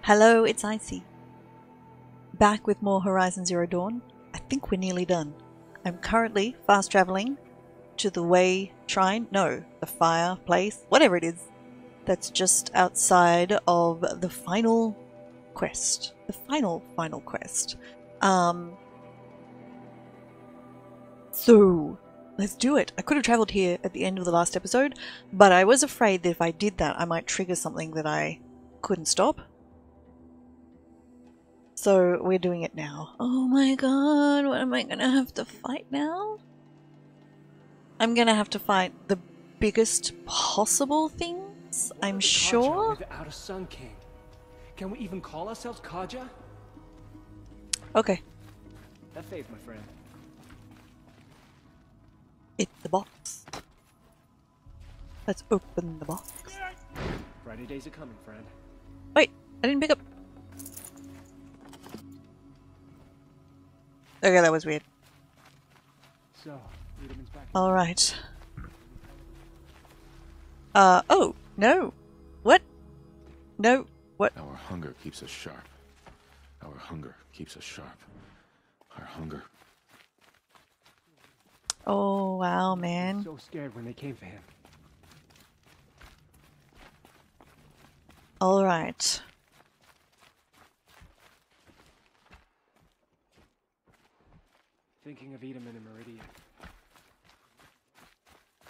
Hello, it's Icy. Back with more Horizon Zero Dawn. I think we're nearly done. I'm currently fast traveling to the way shrine, no, the fireplace, whatever it is, that's just outside of the final quest. The final quest. So, let's do it. I could have traveled here at the end of the last episode, but I was afraid that if I did that, I might trigger something that I couldn't stop. So we're doing it now. Oh my god, what am I gonna have to fight now? I'm gonna have to fight the biggest possible things, I'm sure. Without a Sun King. Can we even call ourselves Kaja? Okay. That fades, my friend. It's the box. Let's open the box. Brighter days are coming, friend. Wait, I didn't pick up. Okay, that was weird. So, Wiedeman's back. Alright. Oh, no. What? No, what? Our hunger keeps us sharp. Our hunger keeps us sharp. Our hunger. Oh, wow, man. So scared when they came for him. Alright. Thinking of Wiedemann and Meridian.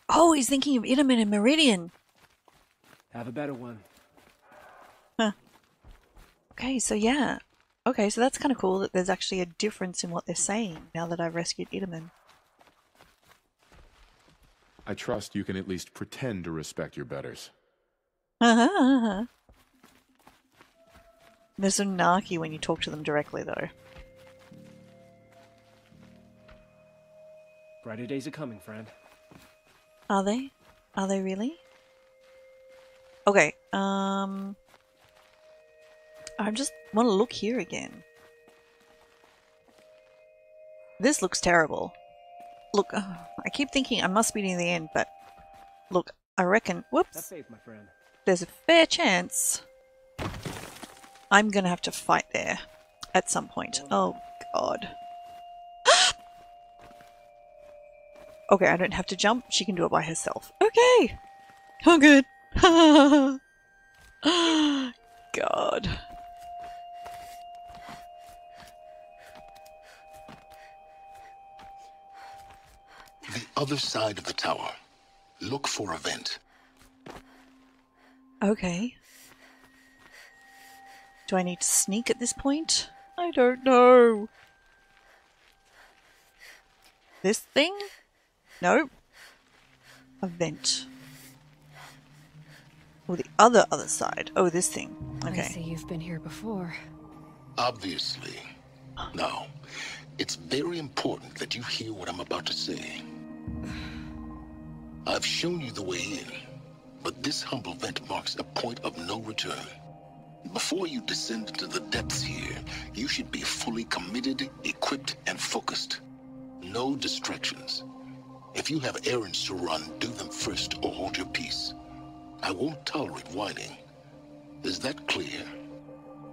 Oh, he's thinking of Wiedemann and Meridian. Have a better one. Huh. Okay, so yeah. Okay, so that's kind of cool that there's actually a difference in what they're saying now that I've rescued Wiedemann. I trust you can at least pretend to respect your betters. They're so narky when you talk to them directly, though. Brighter days are coming, friend. Are they? Are they really? Okay, I just want to look here again. This looks terrible. Look, I keep thinking I must be near the end, but look, I reckon, That whoops, fades, my friend. there's a fair chance I'm gonna have to fight there at some point. Oh, God. Okay, I don't have to jump. She can do it by herself. Okay. Oh, good. God. The other side of the tower. Look for a vent. Okay. Do I need to sneak at this point? I don't know. This thing? Nope. A vent. Or the other side. Oh, this thing. I see Okay. you've been here before. Obviously. Now, it's very important that you hear what I'm about to say. I've shown you the way in, but this humble vent marks a point of no return. Before you descend into the depths here, you should be fully committed, equipped, and focused. No distractions. If you have errands to run, do them first or hold your peace. I won't tolerate whining. Is that clear?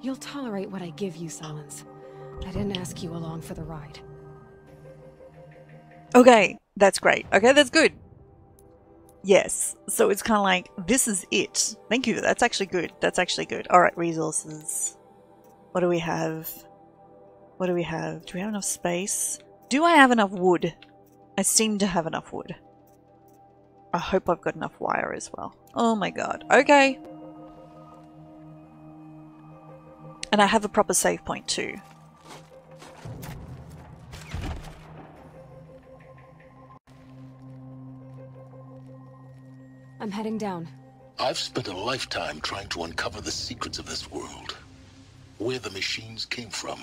You'll tolerate what I give you, Silence. I didn't ask you along for the ride. Okay, that's great. Okay, that's good. Yes, so it's kind of like, this is it. Thank you, that's actually good. That's actually good. Alright, resources. What do we have? What do we have? Do we have enough space? Do I have enough wood? I seem to have enough wood. I hope I've got enough wire as well. Oh my god. Okay. And I have a proper save point too. I'm heading down. I've spent a lifetime trying to uncover the secrets of this world. Where the machines came from.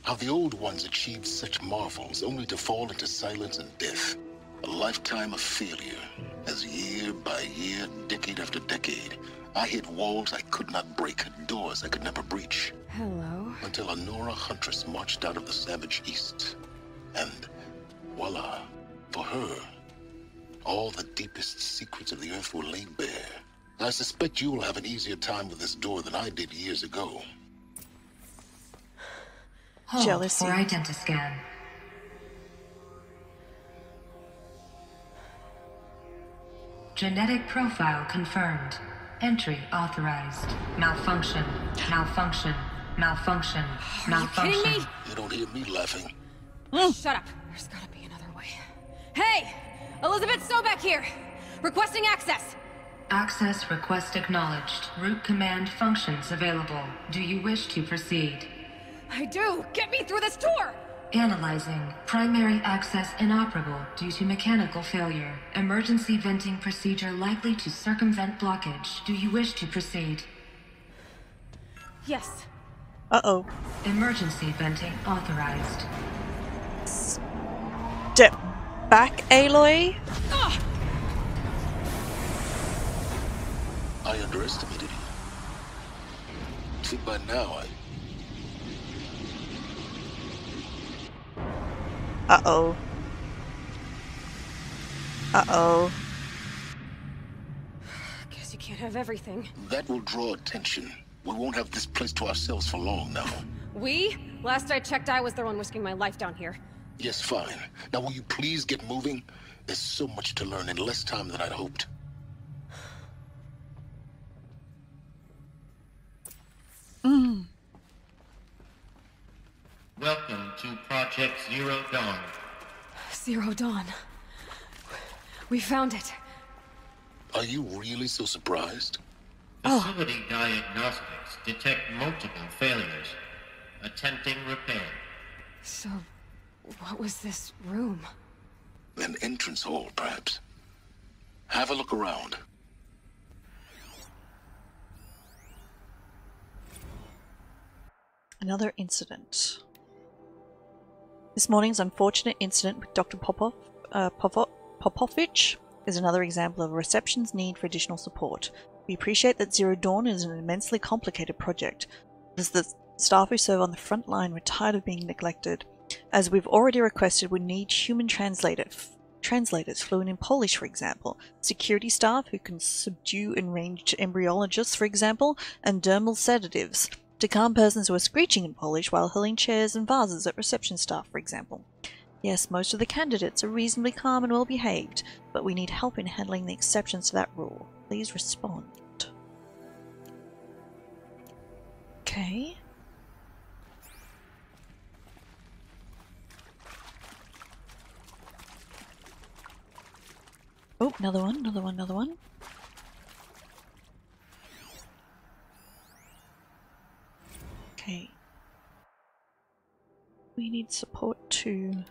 How the old ones achieved such marvels only to fall into silence and death. A lifetime of failure, as year by year, decade after decade, I hit walls I could not break, doors I could never breach. Hello. Until a Nora huntress marched out of the savage east. And voila, for her, all the deepest secrets of the earth were laid bare. I suspect you will have an easier time with this door than I did years ago. Hold Jealousy. for identiscan. Genetic profile confirmed. Entry authorized. Malfunction. Malfunction. Malfunction. Malfunction. Kidding me? You don't hear me laughing. Shut up. There's gotta be another way. Hey! Elizabeth Sobek here! Requesting access! Access request acknowledged. Root command functions available. Do you wish to proceed? I do! Get me through this door! Analyzing. Primary access inoperable due to mechanical failure. Emergency venting procedure likely to circumvent blockage. Do you wish to proceed? Yes. Uh-oh. Emergency venting authorized. Step back, Aloy. Ugh! I underestimated you. See, by now, Uh-oh. Uh-oh. Guess you can't have everything. that will draw attention. We won't have this place to ourselves for long now. We? Last I checked, I was the one risking my life down here. Yes, fine. Now will you please get moving? There's so much to learn in less time than I'd hoped. Welcome to Project Zero Dawn. Zero Dawn. We found it. Are you really so surprised? Facility diagnostics detect multiple failures. Attempting repair. So, what was this room? An entrance hall, perhaps. Have a look around. Another incident. This morning's unfortunate incident with Dr. Popovich is another example of a reception's need for additional support. We appreciate that Zero Dawn is an immensely complicated project, as the staff who serve on the front line were tired of being neglected. As we've already requested, we need human translators fluent in Polish, for example, security staff who can subdue enraged embryologists, for example, and dermal sedatives to calm persons who are screeching in Polish while hurling chairs and vases at reception staff, for example. Yes, most of the candidates are reasonably calm and well behaved, but we need help in handling the exceptions to that rule. Please respond. Okay. Oh, another one, another one, another one. Okay. We need support too.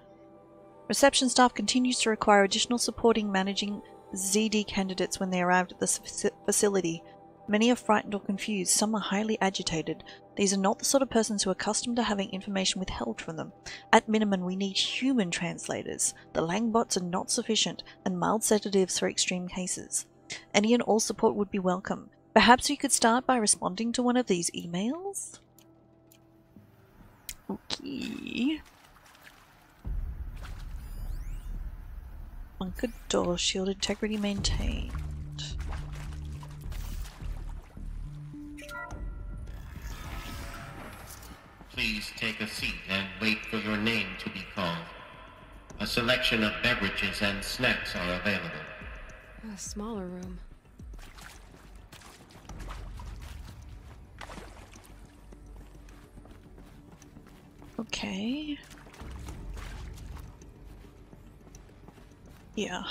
Reception staff continues to require additional supporting managing ZD candidates when they arrived at the facility. Many are frightened or confused, some are highly agitated. These are not the sort of persons who are accustomed to having information withheld from them. At minimum, we need human translators. The Langbots are not sufficient, and mild sedatives for extreme cases. Any and all support would be welcome. Perhaps we could start by responding to one of these emails? Okay. Bunker door, shield integrity maintained. Please take a seat and wait for your name to be called. A selection of beverages and snacks are available. A smaller room. Okay. Yeah.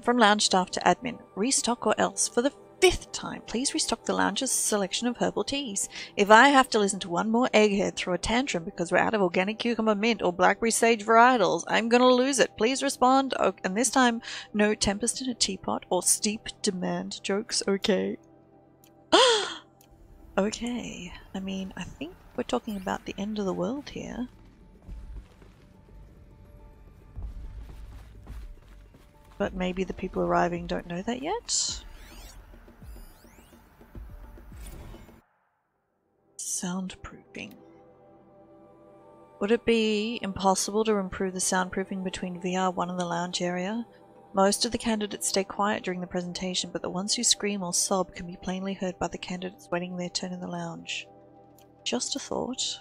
From lounge staff to admin. Restock or else. For the 5th time, please restock the lounge's selection of herbal teas. If I have to listen to one more egghead throw a tantrum because we're out of organic cucumber mint or blackberry sage varietals, I'm gonna lose it. Please respond. Oh, and this time, no tempest in a teapot or steep demand jokes, okay? Okay. I mean, I think we're talking about the end of the world here. But maybe the people arriving don't know that yet? Soundproofing. Would it be impossible to improve the soundproofing between VR1 and the lounge area? Most of the candidates stay quiet during the presentation, but the ones who scream or sob can be plainly heard by the candidates waiting their turn in the lounge. Just a thought.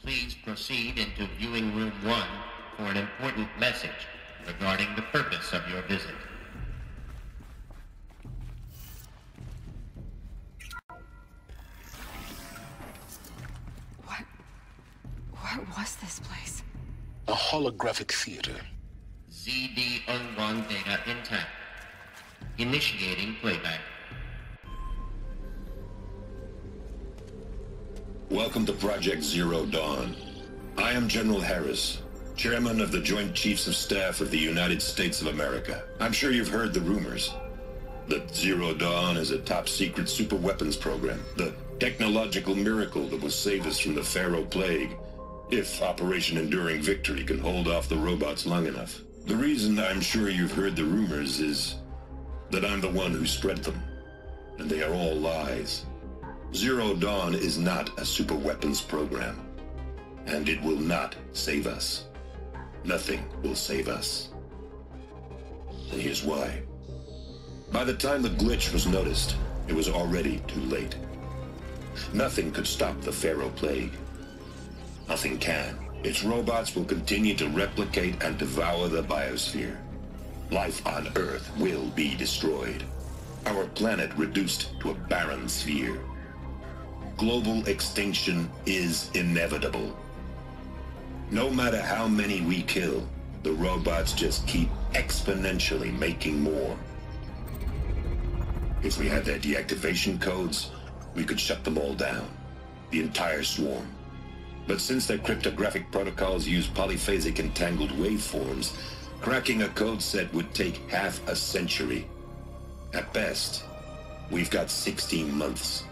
Please proceed into viewing room 1 for an important message regarding the purpose of your visit. What was this place? A holographic theater. ZD-01 data intact. Initiating playback. Welcome to Project Zero Dawn. I am General Harris, Chairman of the Joint Chiefs of Staff of the United States of America. I'm sure you've heard the rumors that Zero Dawn is a top-secret superweapons program, the technological miracle that will save us from the Pharaoh Plague, if Operation Enduring Victory can hold off the robots long enough. The reason I'm sure you've heard the rumors is that I'm the one who spread them, and they are all lies. Zero Dawn is not a superweapons program, and it will not save us. Nothing will save us. And here's why. By the time the glitch was noticed, it was already too late. Nothing could stop the Pharaoh Plague. Nothing can. Its robots will continue to replicate and devour the biosphere. Life on Earth will be destroyed. Our planet reduced to a barren sphere. Global extinction is inevitable. No matter how many we kill, the robots just keep exponentially making more. If we had their deactivation codes, we could shut them all down. The entire swarm. But since their cryptographic protocols use polyphasic entangled waveforms, cracking a code set would take half a century. At best, we've got 16 months.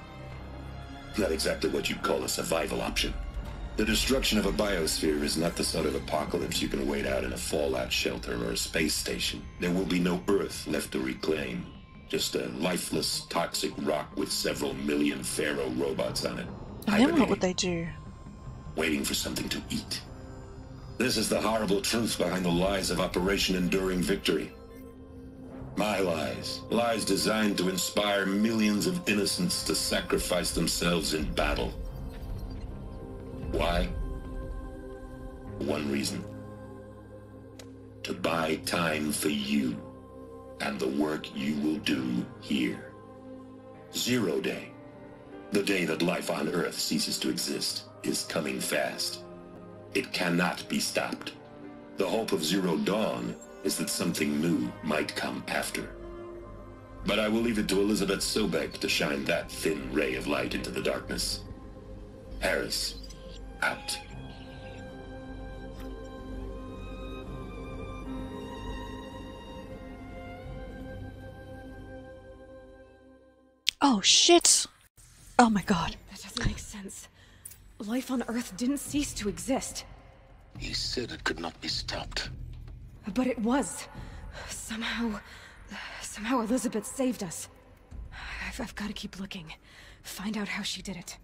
Not exactly what you'd call a survival option. The destruction of a biosphere is not the sort of apocalypse you can wait out in a fallout shelter or a space station. There will be no Earth left to reclaim. Just a lifeless, toxic rock with several million Pharaoh robots on it. And then what would they do? Waiting for something to eat. This is the horrible truth behind the lies of Operation Enduring Victory. My lies. Lies designed to inspire millions of innocents to sacrifice themselves in battle. Why? One reason. To buy time for you and the work you will do here. Zero Day. The day that life on Earth ceases to exist is coming fast. It cannot be stopped. The hope of Zero Dawn is that something new might come after. But I will leave it to Elizabeth Sobek to shine that thin ray of light into the darkness. Harris, out. Oh shit! Oh my god. That doesn't make sense. Life on Earth didn't cease to exist. He said it could not be stopped. But it was. Somehow Elizabeth saved us. I've got to keep looking. Find out how she did it.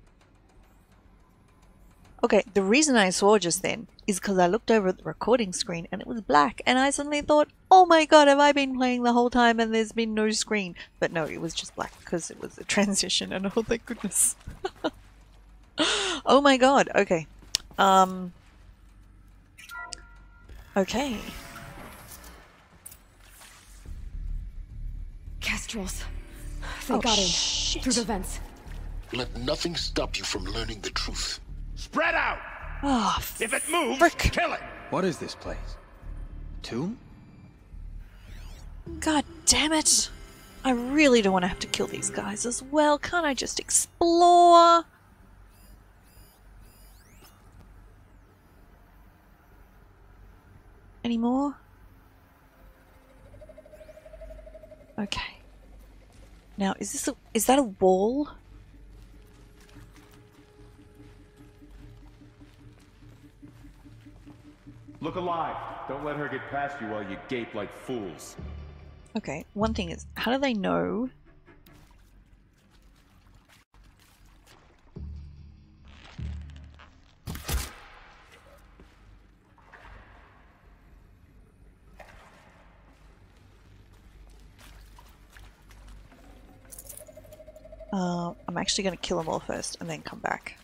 Okay, the reason I saw just then is because I looked over at the recording screen and it was black, and I suddenly thought, oh my god, have I been playing the whole time and there's been no screen? But no, it was just black because it was a transition, and oh thank goodness. Oh my god, okay. Okay. Kestrels. They got in. Shit. Through the vents. Let nothing stop you from learning the truth. Spread out! Oh, If it moves, frick. kill it! What is this place? Tomb? God damn it. I really don't want to have to kill these guys as well. Can't I just explore? Any more? Okay. Now, is that a wall? Look alive. Don't let her get past you while you gape like fools. Okay, one thing is, how do they know? I'm actually going to kill them all first and then come back.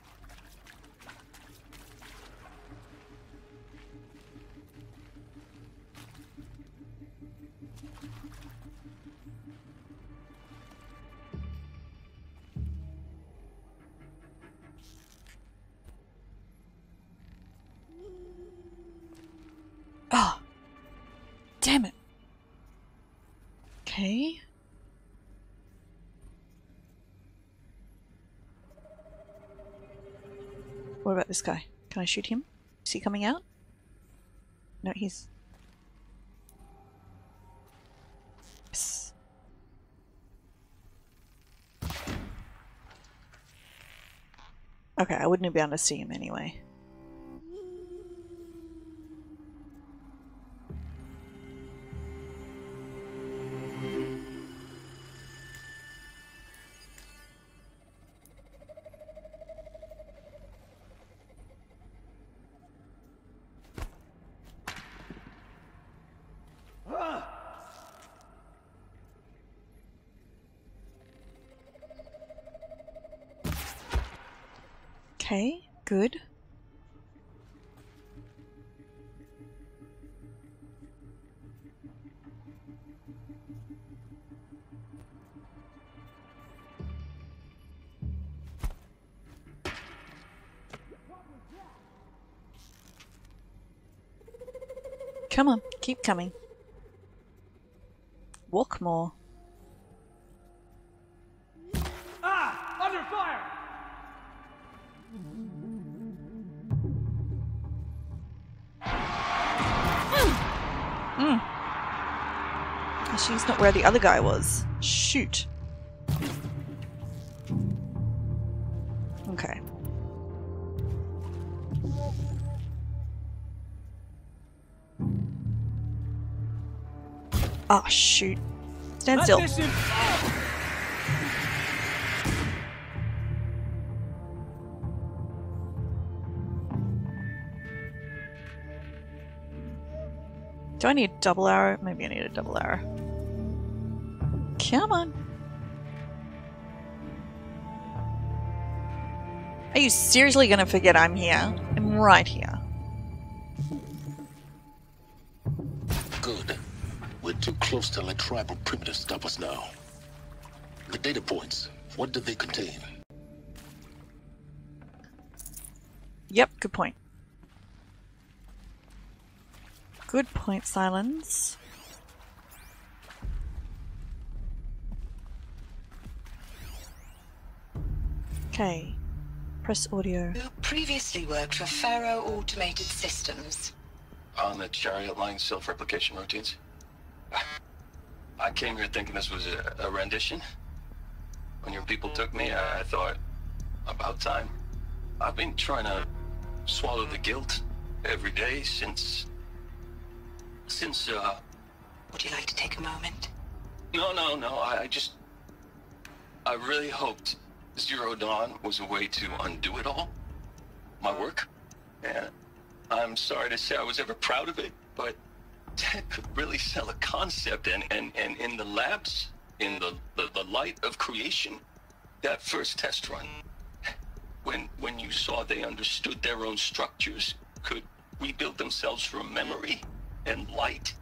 Oh, damn it. Okay. What about this guy? Can I shoot him? Is he coming out? No, he's... Yes. Okay, I wouldn't be able to see him anyway. Okay, good. Come on, keep coming. Walk more. Ah! Under fire! She's not where the other guy was. Shoot. Okay. Oh, shoot. Stand still. Do I need a double arrow? Maybe I need a double arrow. Come on. Are you seriously gonna forget I'm here? I'm right here. Good. We're too close to let tribal primitives stop us now. The data points, what do they contain? Yep, good point. Good point, Silence. Okay. Press audio. Who previously worked for Pharaoh Automated Systems. On the Chariot Line self-replication routines. I came here thinking this was a rendition. When your people took me, I thought, about time. I've been trying to swallow the guilt every day since... Would you like to take a moment? No, I really hoped Zero Dawn was a way to undo it all. My work. And I'm sorry to say I was ever proud of it, but Ted could really sell a concept, and in the labs, in the light of creation, that first test run, when you saw they understood their own structures, could rebuild themselves from memory and light,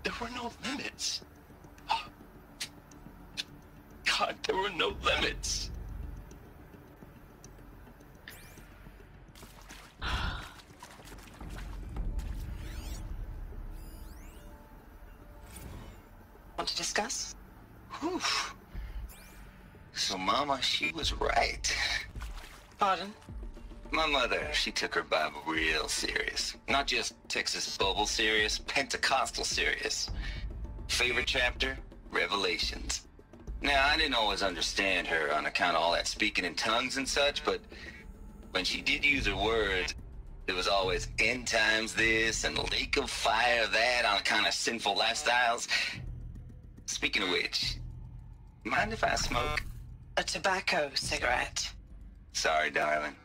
there were no limits. God, there were no limits. Want to discuss? Whew. So Mama, she was right. Pardon? My mother, she took her Bible real serious. Not just Texas Bubble serious, Pentecostal serious. Favorite chapter? Revelations. Now, I didn't always understand her on account of all that speaking in tongues and such, but when she did use her words, it was always end times this and lake of fire that on account of sinful lifestyles. Speaking of which, mind if I smoke? A tobacco cigarette. Sorry, darling.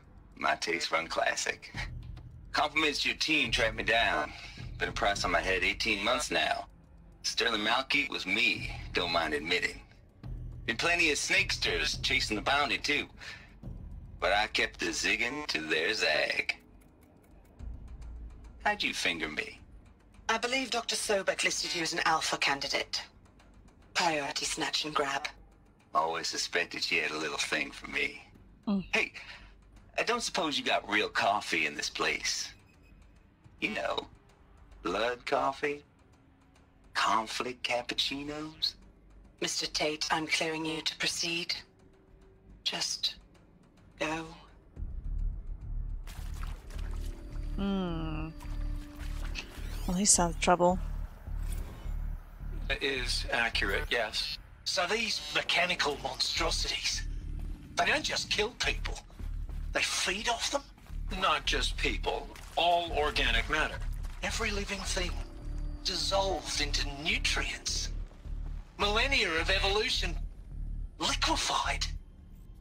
My taste run classic. Compliments to your team tracked me down. Been a price on my head 18 months now. Sterling Malky was me, don't mind admitting. Been plenty of snakesters chasing the bounty, too. But I kept the zigging to their zag. How'd you finger me? I believe Dr. Sobek listed you as an alpha candidate. Priority snatch and grab. Always suspected she had a little thing for me. Hey, I don't suppose you got real coffee in this place. You know, blood coffee? Conflict cappuccinos? Mr. Tate, I'm clearing you to proceed. Just go. Well, he sounds trouble. That is accurate, yes. So these mechanical monstrosities, they don't just kill people. They feed off them? Not just people, all organic matter. Every living thing dissolved into nutrients. Millennia of evolution liquefied.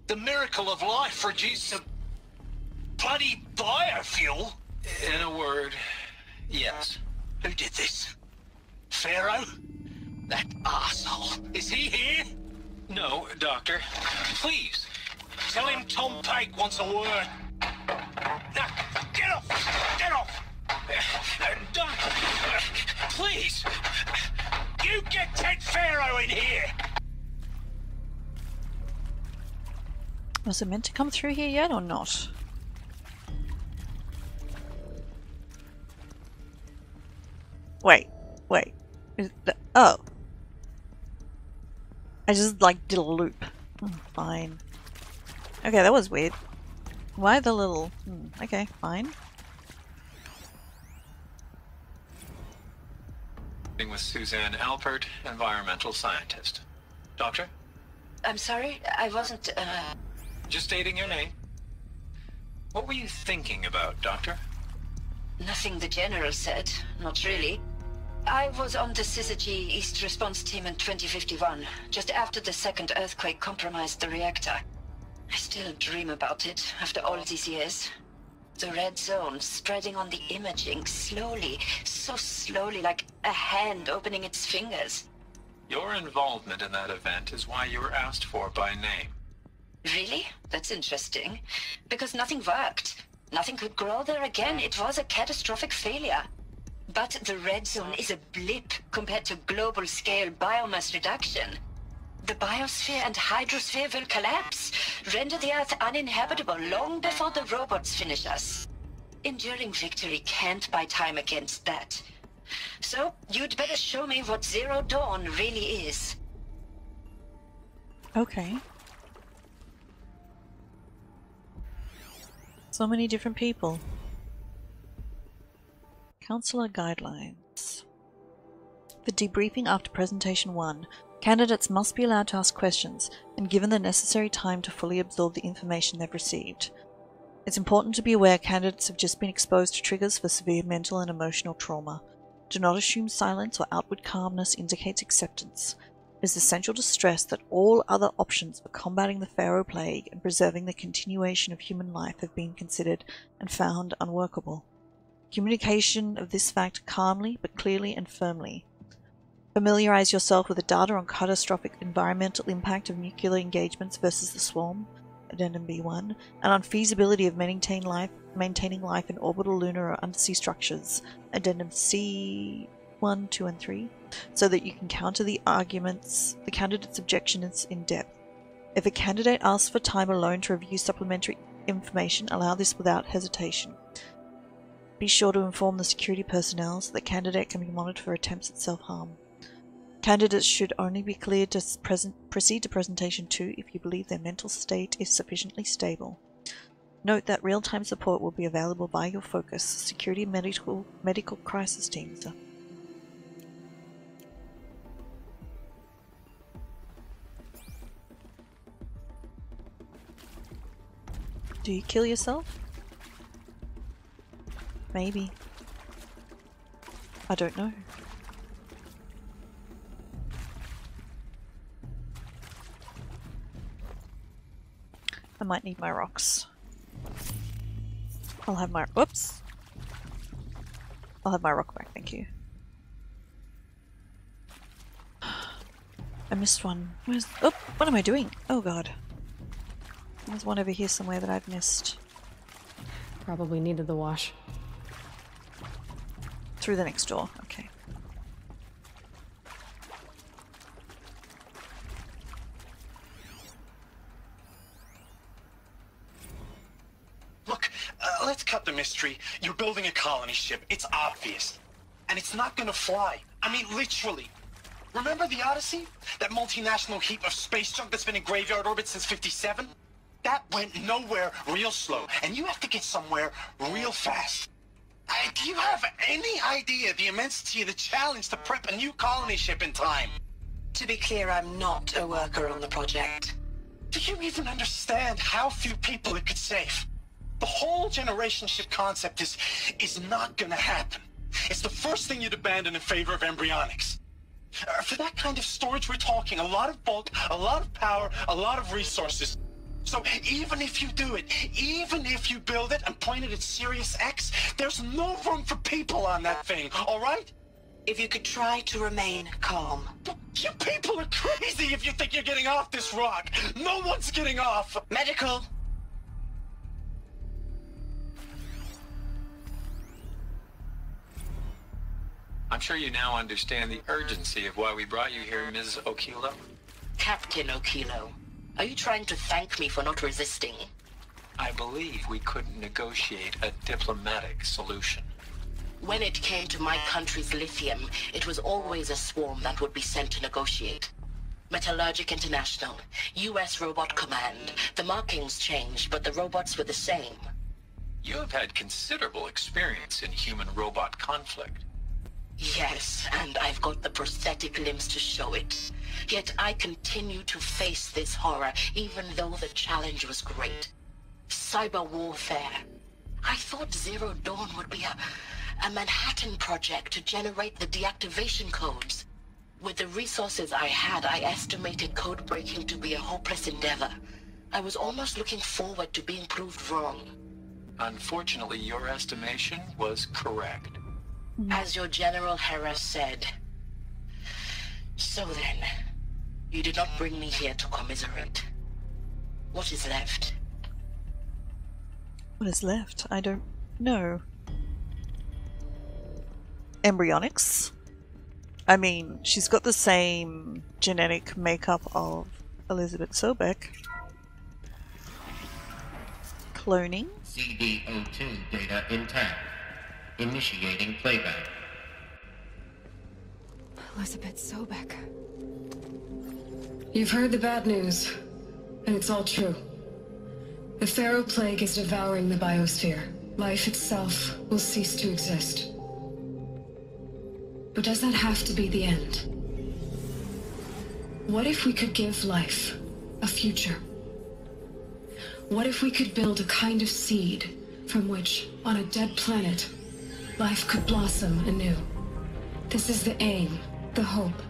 The miracle of life produced a bloody biofuel. In a word, yes. Who did this? Pharaoh? That arsehole. Is he here? No, Doctor. Please, tell him Tom Pake wants a word. Now, get off! Get off! Doctor, please! You get Ted Pharaoh in here! Was it meant to come through here yet or not? Wait. Oh. I just like did a loop. Fine. Okay, that was weird. Why the little... okay, fine. With Suzanne Alpert, environmental scientist. Doctor? I'm sorry, I wasn't, Just stating your name. What were you thinking about, Doctor? Nothing the General said, not really. I was on the Syzygy East Response Team in 2051, just after the second earthquake compromised the reactor. I still dream about it, after all these years. The red zone spreading on the imaging, slowly, so slowly, like a hand opening its fingers. Your involvement in that event is why you were asked for by name. Really? That's interesting. Because nothing worked. Nothing could grow there again. It was a catastrophic failure. But the red zone is a blip compared to global-scale biomass reduction. The biosphere and hydrosphere will collapse, render the Earth uninhabitable long before the robots finish us. Enduring victory can't buy time against that. So, you'd better show me what Zero Dawn really is. Okay. So many different people. Counselor Guidelines. For debriefing after Presentation 1, candidates must be allowed to ask questions and given the necessary time to fully absorb the information they've received. It's important to be aware candidates have just been exposed to triggers for severe mental and emotional trauma. Do not assume silence or outward calmness indicates acceptance. It is essential to stress that all other options for combating the Pharaoh Plague and preserving the continuation of human life have been considered and found unworkable. Communication of this fact calmly but clearly and firmly. Familiarize yourself with the data on catastrophic environmental impact of nuclear engagements versus the swarm, Addendum B1, and on feasibility of maintaining life in orbital, lunar, or undersea structures, Addendum C1, 2, and 3, so that you can counter the candidate's objections in depth. If a candidate asks for time alone to review supplementary information, allow this without hesitation. Be sure to inform the security personnel so the candidate can be monitored for attempts at self-harm. Candidates should only be cleared to proceed to Presentation 2 if you believe their mental state is sufficiently stable. Note that real-time support will be available by your focus, Security Medical Crisis Team. Do you kill yourself? Maybe. I don't know. I might need my rocks. I'll have my... whoops! I'll have my rock back, thank you. I missed one. Where's... Oh, what am I doing? Oh god. There's one over here somewhere that I've missed. Probably needed the wash. Through the next door. Okay. Look, let's cut the mystery. You're building a colony ship. It's obvious. And it's not gonna fly. I mean, literally. Remember the Odyssey? That multinational heap of space junk that's been in graveyard orbit since '57? That went nowhere real slow. And you have to get somewhere real fast. Do you have any idea the immensity of the challenge to prep a new colony ship in time? To be clear, I'm not a worker on the project. Do you even understand how few people it could save? The whole generation ship concept is not gonna happen. It's the first thing you'd abandon in favor of embryonics. For that kind of storage, we're talking a lot of bulk, a lot of power, a lot of resources. So even if you do it, even if you build it and point it at Sirius X, there's no room for people on that thing, all right? If you could try to remain calm. You people are crazy if you think you're getting off this rock. No one's getting off. Medical. I'm sure you now understand the urgency of why we brought you here, Ms. Okilo. Captain Okilo, are you trying to thank me for not resisting? I believe we couldn't negotiate a diplomatic solution. When it came to my country's lithium, it was always a swarm that would be sent to negotiate. Metallurgic International, US Robot Command. The markings changed, but the robots were the same. You have had considerable experience in human-robot conflict. Yes, and I've got the prosthetic limbs to show it. Yet I continue to face this horror, even though the challenge was great. Cyber warfare. I thought Zero Dawn would be a Manhattan project to generate the deactivation codes. With the resources I had, I estimated code breaking to be a hopeless endeavor. I was almost looking forward to being proved wrong. Unfortunately, your estimation was correct. As your General Harris said. So then, you did not bring me here to commiserate. What is left? What is left? I don't know. Embryonics? I mean, she's got the same genetic makeup of Elizabeth Sobeck. Cloning? CD02 data intact. Initiating playback. Elizabeth Sobeck. You've heard the bad news, and it's all true. The Pharaoh Plague is devouring the biosphere. Life itself will cease to exist. But does that have to be the end? What if we could give life a future? What if we could build a kind of seed from which, on a dead planet, life could blossom anew? This is the aim, the hope,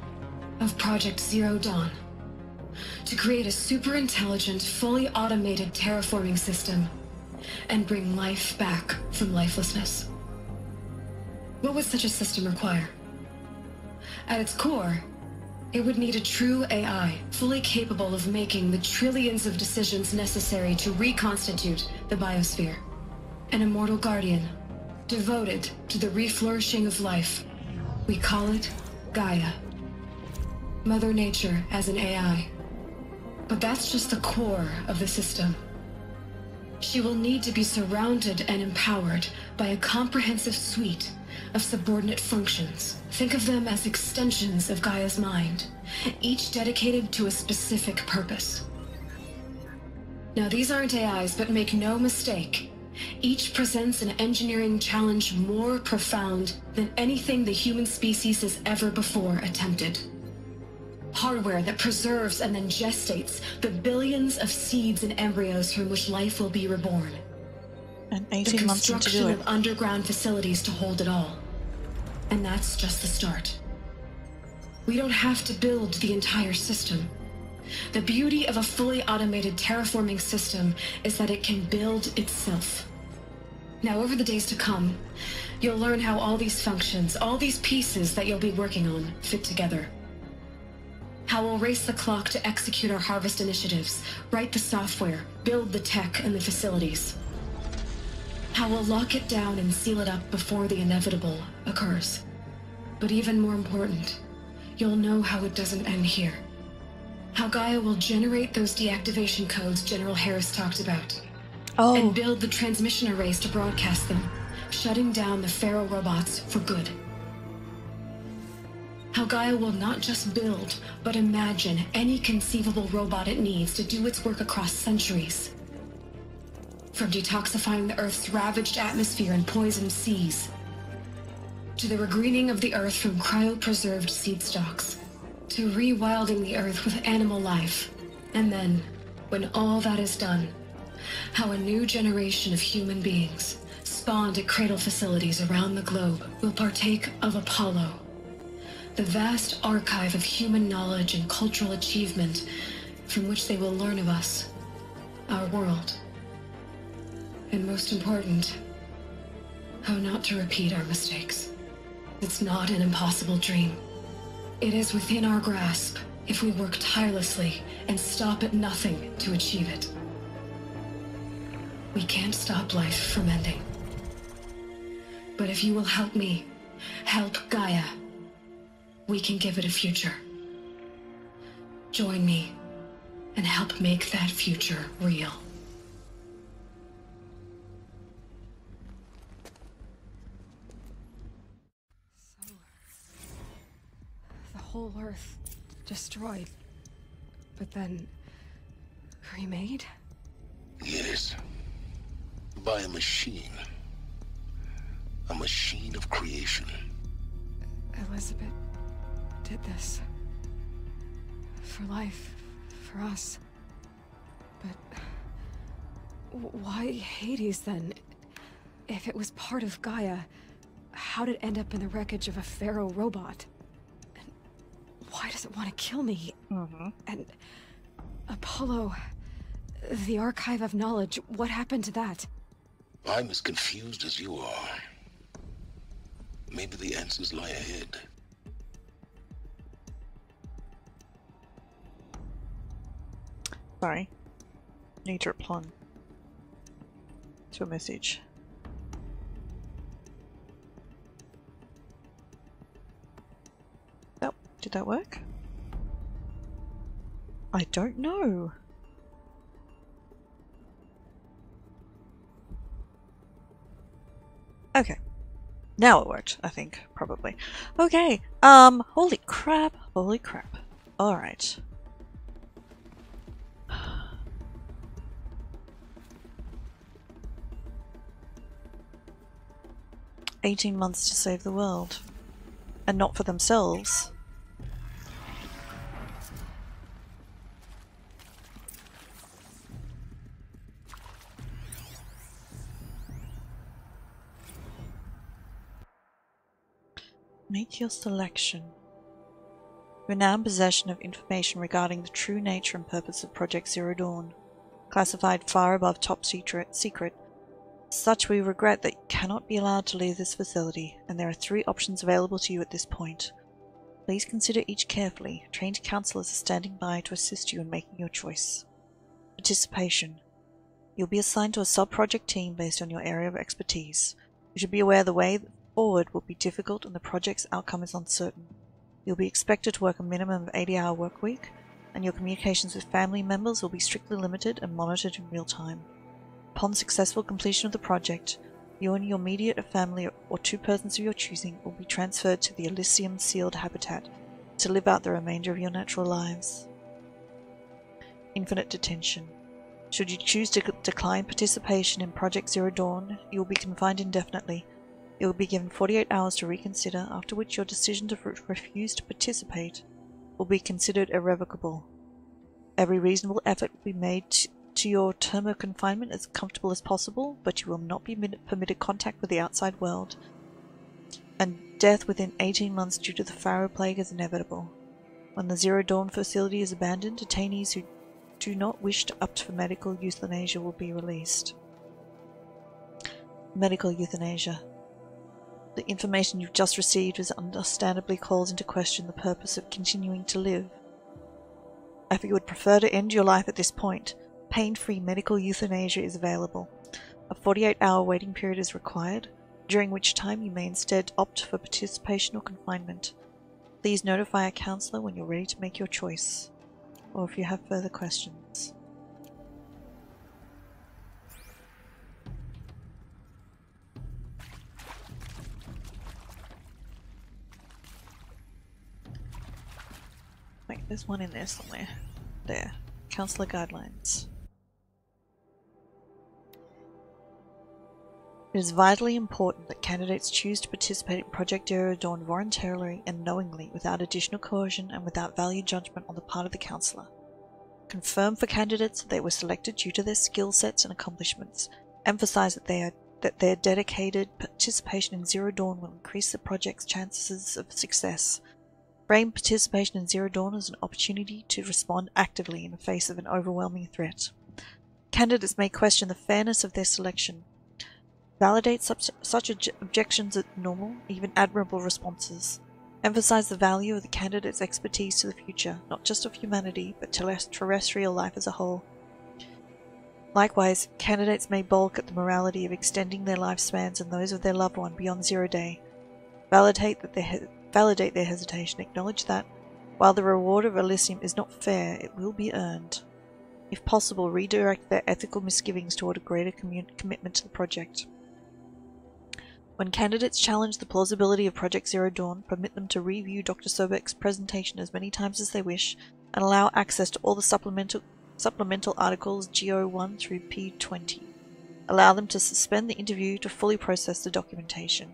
of Project Zero Dawn. To create a super-intelligent, fully automated terraforming system and bring life back from lifelessness. What would such a system require? At its core, it would need a true AI, fully capable of making the trillions of decisions necessary to reconstitute the biosphere. An immortal guardian, devoted to the reflourishing of life. We call it Gaia. Mother Nature as an AI. But that's just the core of the system. She will need to be surrounded and empowered by a comprehensive suite of subordinate functions. Think of them as extensions of Gaia's mind, each dedicated to a specific purpose. Now, these aren't AIs, but make no mistake, each presents an engineering challenge more profound than anything the human species has ever before attempted. Hardware that preserves and then gestates the billions of seeds and embryos from which life will be reborn. And 18 months into construction of underground facilities to hold it all. And that's just the start. We don't have to build the entire system. The beauty of a fully automated terraforming system is that it can build itself. Now, over the days to come, you'll learn how all these functions, all these pieces that you'll be working on, fit together. How we'll race the clock to execute our harvest initiatives, write the software, build the tech and the facilities. How we'll lock it down and seal it up before the inevitable occurs. But even more important, you'll know how it doesn't end here. How Gaia will generate those deactivation codes General Harris talked about. And build the transmission arrays to broadcast them, shutting down the Pharaoh robots for good. How Gaia will not just build, but imagine any conceivable robot it needs to do its work across centuries. From detoxifying the Earth's ravaged atmosphere and poisoned seas, to the regreening of the Earth from cryopreserved seed stalks, to rewilding the Earth with animal life. And then, when all that is done, how a new generation of human beings, spawned at cradle facilities around the globe, will partake of Apollo, the vast archive of human knowledge and cultural achievement from which they will learn of us, our world. And most important, how not to repeat our mistakes. It's not an impossible dream. It is within our grasp if we work tirelessly and stop at nothing to achieve it. We can't stop life from ending. But if you will help me, help Gaia, we can give it a future. Join me and help make that future real. The whole Earth destroyed, but then remade? Yes. By a machine. A machine of creation. Elizabeth did this. For life. For us. But why Hades then? If it was part of Gaia, how did it end up in the wreckage of a Pharaoh robot? And why does it want to kill me? And Apollo, the Archive of Knowledge, what happened to that? I'm as confused as you are. Maybe the answers lie ahead. Sorry. Need to reply to a message. Oh, did that work? I don't know. Okay. Now it worked, I think, probably. Okay, holy crap, holy crap. Alright. "18 months to save the world. And not for themselves." Make your selection. You are now in possession of information regarding the true nature and purpose of Project Zero Dawn, classified far above top secret. Such we regret that you cannot be allowed to leave this facility, and there are 3 options available to you at this point. Please consider each carefully. Trained counselors are standing by to assist you in making your choice. Participation. You'll be assigned to a sub-project team based on your area of expertise. You should be aware the way forward will be difficult and the project's outcome is uncertain. You'll be expected to work a minimum of 80-hour work week, and your communications with family members will be strictly limited and monitored in real time. Upon successful completion of the project, you and your immediate family or 2 persons of your choosing will be transferred to the Elysium sealed habitat to live out the remainder of your natural lives. Infinite detention. Should you choose to decline participation in Project Zero Dawn, you will be confined indefinitely. You will be given 48 hours to reconsider, after which your decision to refuse to participate will be considered irrevocable. Every reasonable effort will be made to your term of confinement as comfortable as possible, but you will not be permitted contact with the outside world, and death within 18 months due to the Pharaoh Plague is inevitable. When the Zero Dawn facility is abandoned, detainees who do not wish to opt for medical euthanasia will be released. Medical euthanasia. The information you've just received has understandably called into question the purpose of continuing to live. If you would prefer to end your life at this point, pain-free medical euthanasia is available. A 48-hour waiting period is required, during which time you may instead opt for participation or confinement. Please notify a counselor when you're ready to make your choice, or if you have further questions. Wait, there's one in there somewhere. There. Counselor guidelines. It is vitally important that candidates choose to participate in Project Zero Dawn voluntarily and knowingly, without additional coercion and without value judgment on the part of the counselor. Confirm for candidates that they were selected due to their skill sets and accomplishments. Emphasize that their dedicated participation in Zero Dawn will increase the project's chances of success. Frame participation in Zero Dawn as an opportunity to respond actively in the face of an overwhelming threat. Candidates may question the fairness of their selection. Validate such objections as normal, even admirable responses. Emphasize the value of the candidate's expertise to the future, not just of humanity, but to terrestrial life as a whole. Likewise, candidates may balk at the morality of extending their lifespans and those of their loved one beyond 0 day. Validate their hesitation. Acknowledge that, while the reward of Elysium is not fair, it will be earned. If possible, redirect their ethical misgivings toward a greater commitment to the project. When candidates challenge the plausibility of Project Zero Dawn, permit them to review Dr. Sobek's presentation as many times as they wish, and allow access to all the supplemental articles GO1 through P20. Allow them to suspend the interview to fully process the documentation.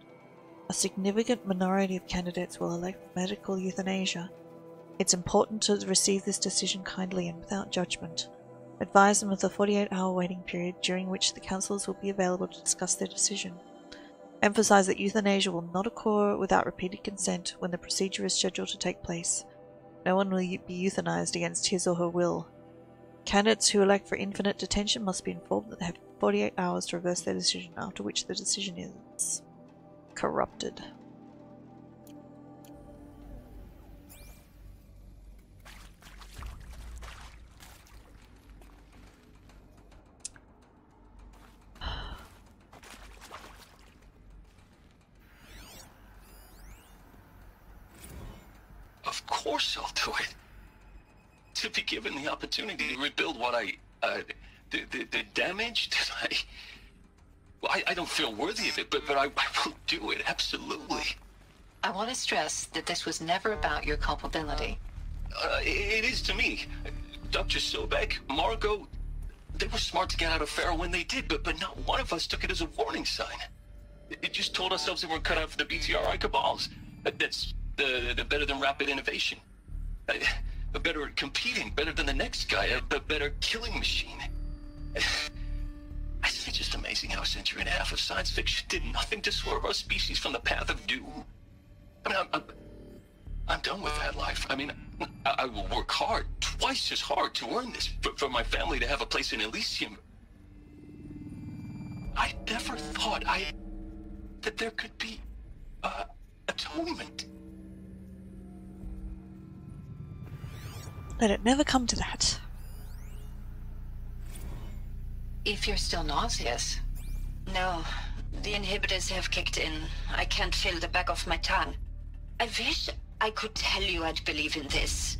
A significant minority of candidates will elect medical euthanasia. It's important to receive this decision kindly and without judgment. Advise them of the 48-hour waiting period during which the counsellors will be available to discuss their decision. Emphasize that euthanasia will not occur without repeated consent when the procedure is scheduled to take place. No one will be euthanized against his or her will. Candidates who elect for infinite detention must be informed that they have 48 hours to reverse their decision, after which the decision is corrupted. Of course I'll do it. To be given the opportunity to rebuild what the damage that I don't feel worthy of it, but I will do it, absolutely. I want to stress that this was never about your culpability. It is to me. Dr. Sobek, Margot, they were smart to get out of Pharaoh when they did, but not one of us took it as a warning sign. It just told ourselves that we're cut out for the BTRI cabals. That's the better than rapid innovation. A better at competing, better than the next guy, a better killing machine. It's just amazing how a century and a half of science fiction did nothing to swerve our species from the path of doom. I mean, I'm done with that life. I mean, I will work hard, twice as hard, to earn this, for my family to have a place in Elysium. I never thought that there could be atonement. Let it never come to that. If you're still nauseous. No, the inhibitors have kicked in. I can't feel the back of my tongue. I wish I could tell you I'd believe in this,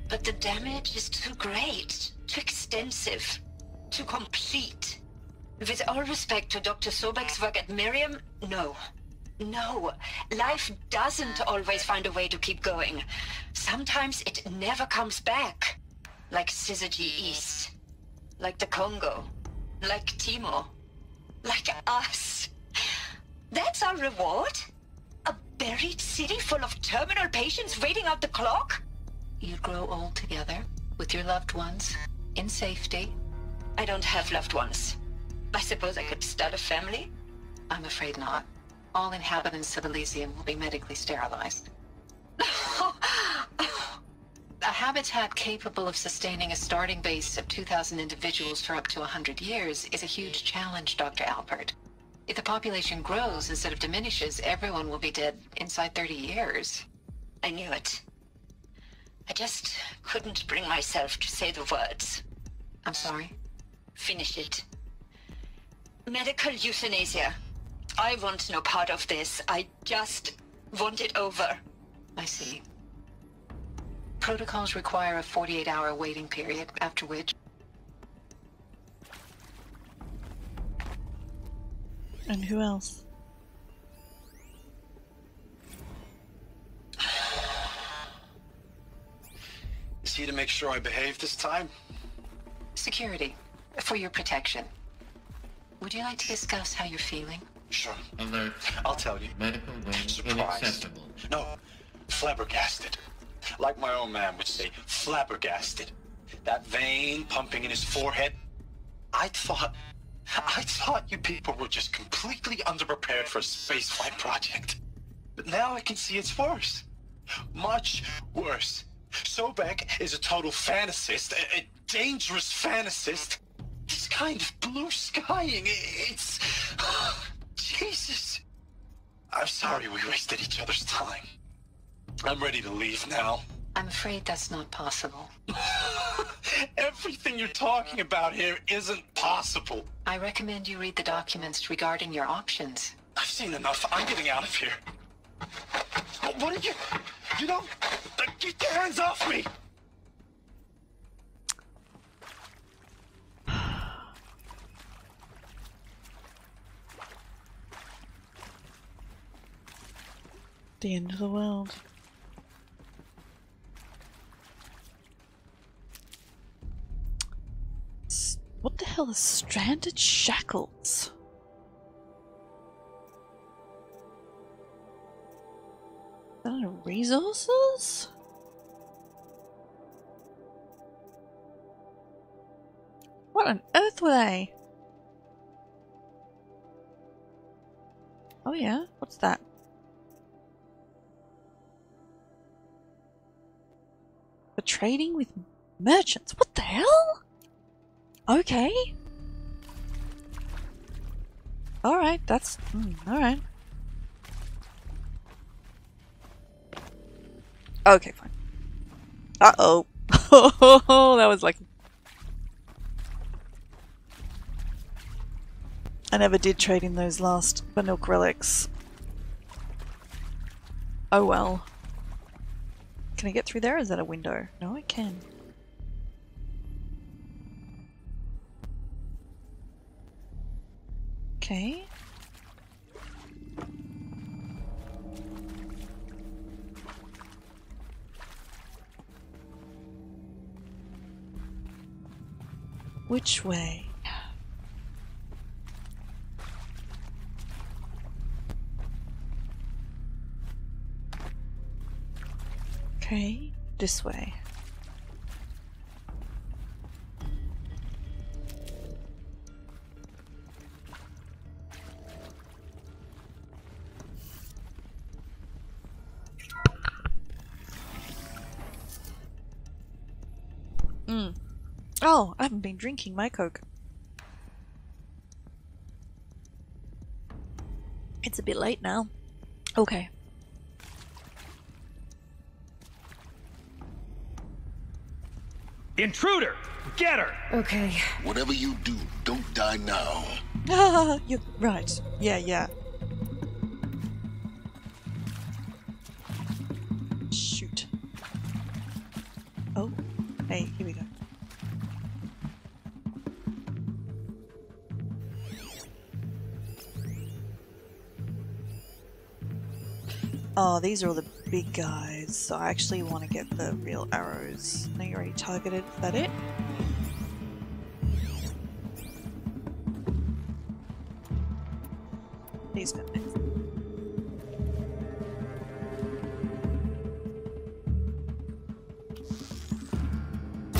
but the damage is too great, too extensive, too complete. With all respect to Dr. Sobek's work at Miriam, no. No, life doesn't always find a way to keep going. Sometimes it never comes back. Like Syzygy East. Like the Congo. Like Timo. Like us. That's our reward? A buried city full of terminal patients waiting out the clock? You grow old together, with your loved ones, in safety. I don't have loved ones. I suppose I could start a family? I'm afraid not. All inhabitants of Elysium will be medically sterilized. A habitat capable of sustaining a starting base of 2,000 individuals for up to 100 years is a huge challenge, Dr. Alpert. If the population grows instead of diminishes, everyone will be dead inside 30 years. I knew it. I just couldn't bring myself to say the words. I'm sorry? Finish it. Medical euthanasia. I want no part of this. I just want it over. I see. Protocols require a 48-hour waiting period, after which... And who else? Is he to make sure I behave this time? Security. For your protection. Would you like to discuss how you're feeling? Sure. Alert. I'll tell you. Medical wing inaccessible. No, flabbergasted. Like my own man would say, flabbergasted. That vein pumping in his forehead. I thought you people were just completely underprepared for a spaceflight project. But now I can see it's worse. Much worse. Sobek is a total fantasist, a dangerous fantasist. He's kind of blue skying. It's... Jesus. I'm sorry we wasted each other's time. I'm ready to leave now. I'm afraid that's not possible. Everything you're talking about here isn't possible. I recommend you read the documents regarding your options. I've seen enough. I'm getting out of here. What are you... You know... Get your hands off me! The end of the world. What the hell is stranded shackles? I don't know, resources? What on earth were they? Oh yeah, what's that? For trading with merchants. What the hell? Okay. Alright, that's... alright. Okay, fine. Uh-oh. That was lucky. I never did trade in those last Banilk relics. Oh well. Can I get through there? Is that a window? No, I can. Okay. Which way? Okay, this way. Oh, I haven't been drinking my Coke. It's a bit late now. Okay. Intruder! Get her! Okay. Whatever you do, don't die now. Ah, you're right. Yeah. Shoot. Oh, hey, here we go. Oh, these are all the big guys, so I actually want to get the real arrows. No, you already targeted. Is that it? These men.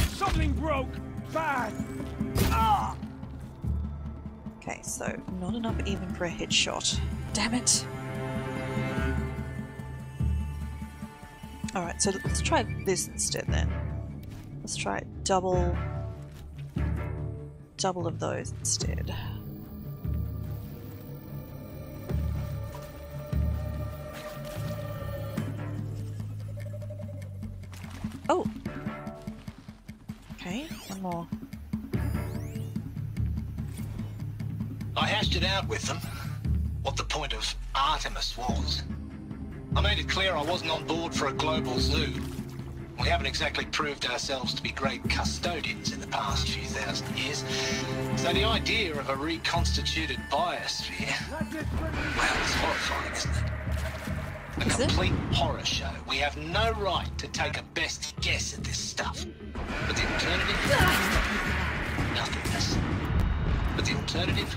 Something broke! Bad! Ah! Okay, so not enough even for a headshot. Damn it! Alright, so let's try this instead then. Let's try double of those instead. Oh. Okay, one more. I hashed it out with them, what the point of Artemis was. I made it clear I wasn't on board for a global zoo. We haven't exactly proved ourselves to be great custodians in the past few thousand years. So the idea of a reconstituted biosphere, well, it's horrifying, isn't it? A complete horror show. We have no right to take a best guess at this stuff. But the alternative? Nothingness. But the alternative?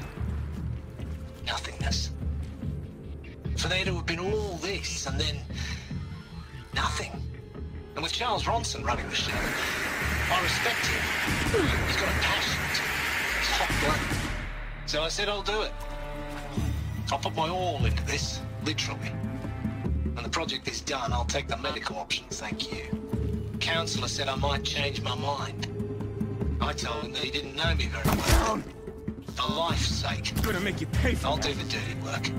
Nothingness. For there to have been all this and then nothing. And with Charles Ronson running the show, I respect him. He's got a passion to it. He's hot-blooded. So I said I'll do it. I'll put my all into this, literally. When the project is done, I'll take the medical option, thank you. Counselor said I might change my mind. I told him that he didn't know me very well. For life's sake. I'm gonna make you pay for I'll do the dirty work.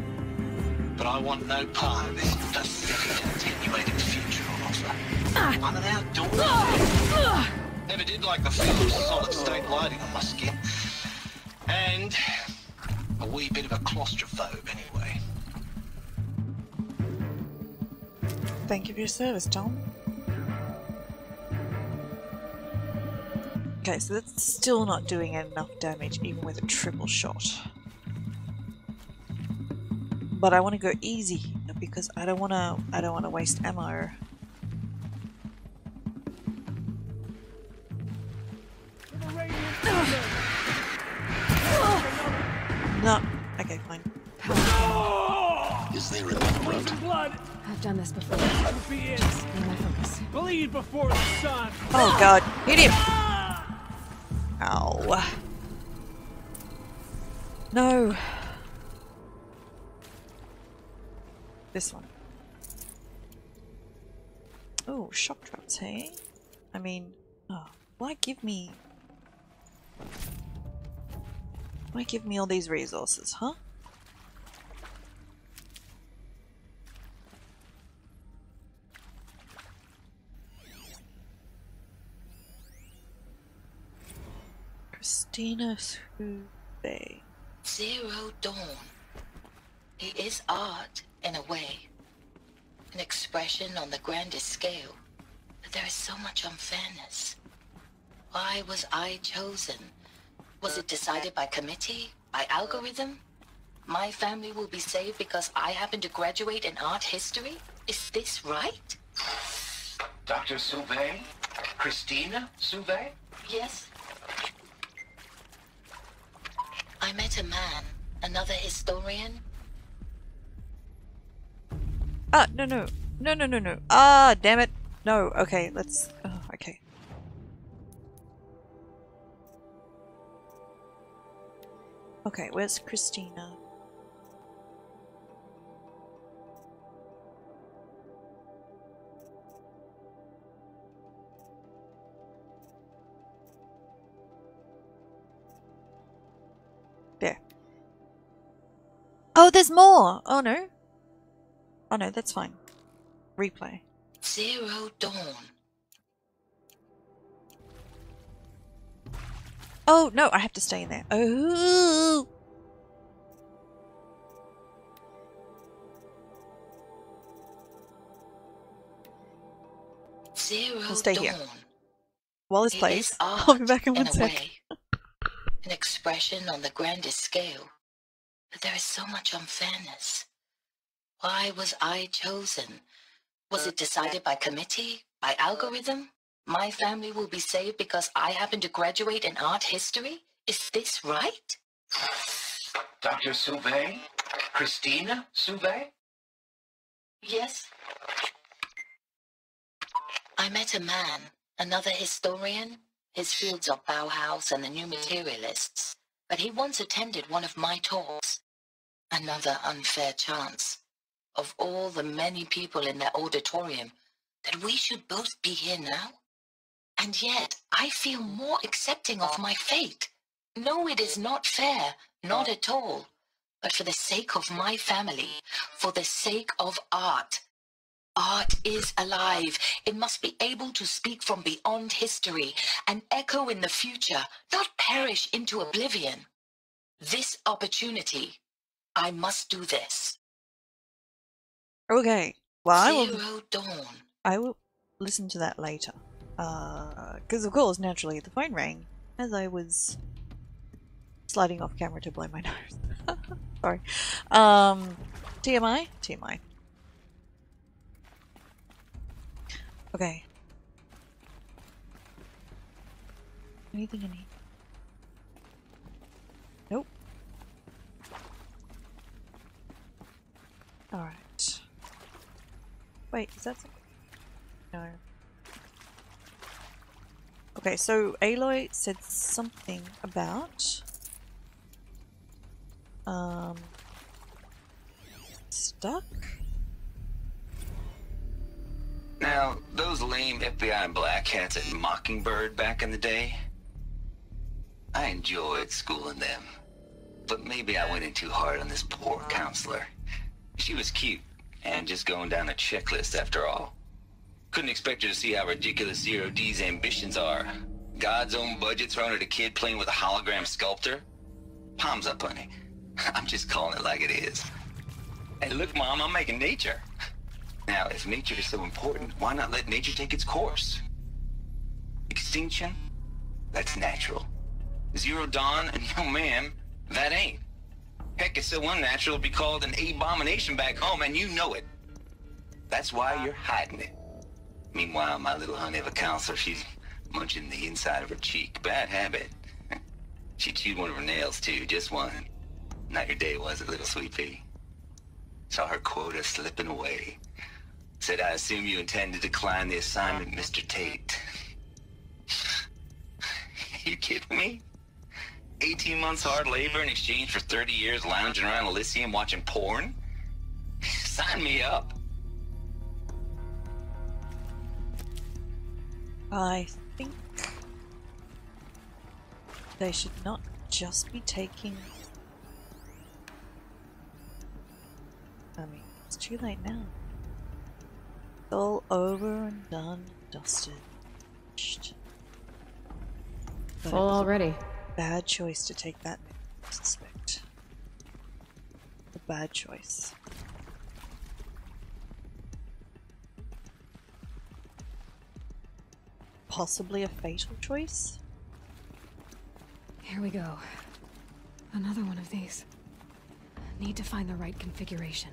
But I want no part of this pathetic, attenuated future on offer. I'm an outdoor. Never did like the feel of solid-state lighting on my skin. And a wee bit of a claustrophobe, anyway. Thank you for your service, Tom. Okay, so that's still not doing enough damage, even with a triple shot. But I want to go easy because I don't want to waste ammo. No. Okay, fine. Is there enough blood? Blood. I've done this before. Just need my focus. Bleed before the sun. Oh god, hit him! Ow. No. This one. Oh, shock traps, hey? I mean, oh, why give me all these resources, huh? Christina Souvet. Zero Dawn. It is art, in a way. An expression on the grandest scale. But there is so much unfairness. Why was I chosen? Was it decided by committee? By algorithm? My family will be saved because I happen to graduate in art history? Is this right? Dr. Souvet? Christina Souvet? Yes. I met a man, another historian. Ah, no. Ah, damn it. No, okay, let's... Oh, okay. Okay, where's Christina? There. Oh, there's more! Oh no. Oh no, that's fine. Replay. Zero Dawn. Oh no, I have to stay in there. Oh. Zero I'll stay Dawn. here. While this It plays, is art, I'll be back in in one a sec. way. An expression on the grandest scale. But there is so much unfairness. Why was I chosen? Was it decided by committee? By algorithm? My family will be saved because I happen to graduate in art history? Is this right? Dr. Souvet? Christina Souvet? Yes. I met a man, another historian. His fields are Bauhaus and the New Materialists. But he once attended one of my talks. Another unfair chance. Of all the many people in that auditorium, that we should both be here now? And yet, I feel more accepting of my fate. No, it is not fair, not at all. But for the sake of my family, for the sake of art, Art is alive. It must be able to speak from beyond history and echo in the future, not perish into oblivion. This opportunity, I must do this. Okay. Well, Zero Dawn. I will listen to that later. Because of course, naturally, the phone rang as I was sliding off camera to blow my nose. Sorry. TMI? TMI. Okay. Anything I need? Nope. Alright. Wait, is that something? No. Okay, so Aloy said something about stuck? Now, those lame FBI black hats at Mockingbird back in the day, I enjoyed schooling them. But maybe I went in too hard on this poor counselor. She was cute, and just going down a checklist after all. Couldn't expect her to see how ridiculous Zero D's ambitions are. God's own budget thrown at a kid playing with a hologram sculptor? Palms up, honey. I'm just calling it like it is. Hey, look, Mom, I'm making nature. Now, if nature is so important, why not let nature take its course? Extinction? That's natural. Zero Dawn? No, ma'am, that ain't. Heck, it's so unnatural to be called an abomination back home, and you know it. That's why you're hiding it. Meanwhile, my little honey of a counselor, she's munching the inside of her cheek. Bad habit. She chewed one of her nails, too, just one. Not your day, was it, little sweet pea? Saw her quota slipping away. Said, I assume you intend to decline the assignment, Mr. Tate. You kidding me? 18 months hard labor in exchange for 30 years lounging around Elysium watching porn? Sign me up. I think they should not just be taking... I mean, it's too late now. It's all over and done, dusted. But Full already. Bad choice to take that, I suspect. A bad choice. Possibly a fatal choice? Here we go. Another one of these. Need to find the right configuration.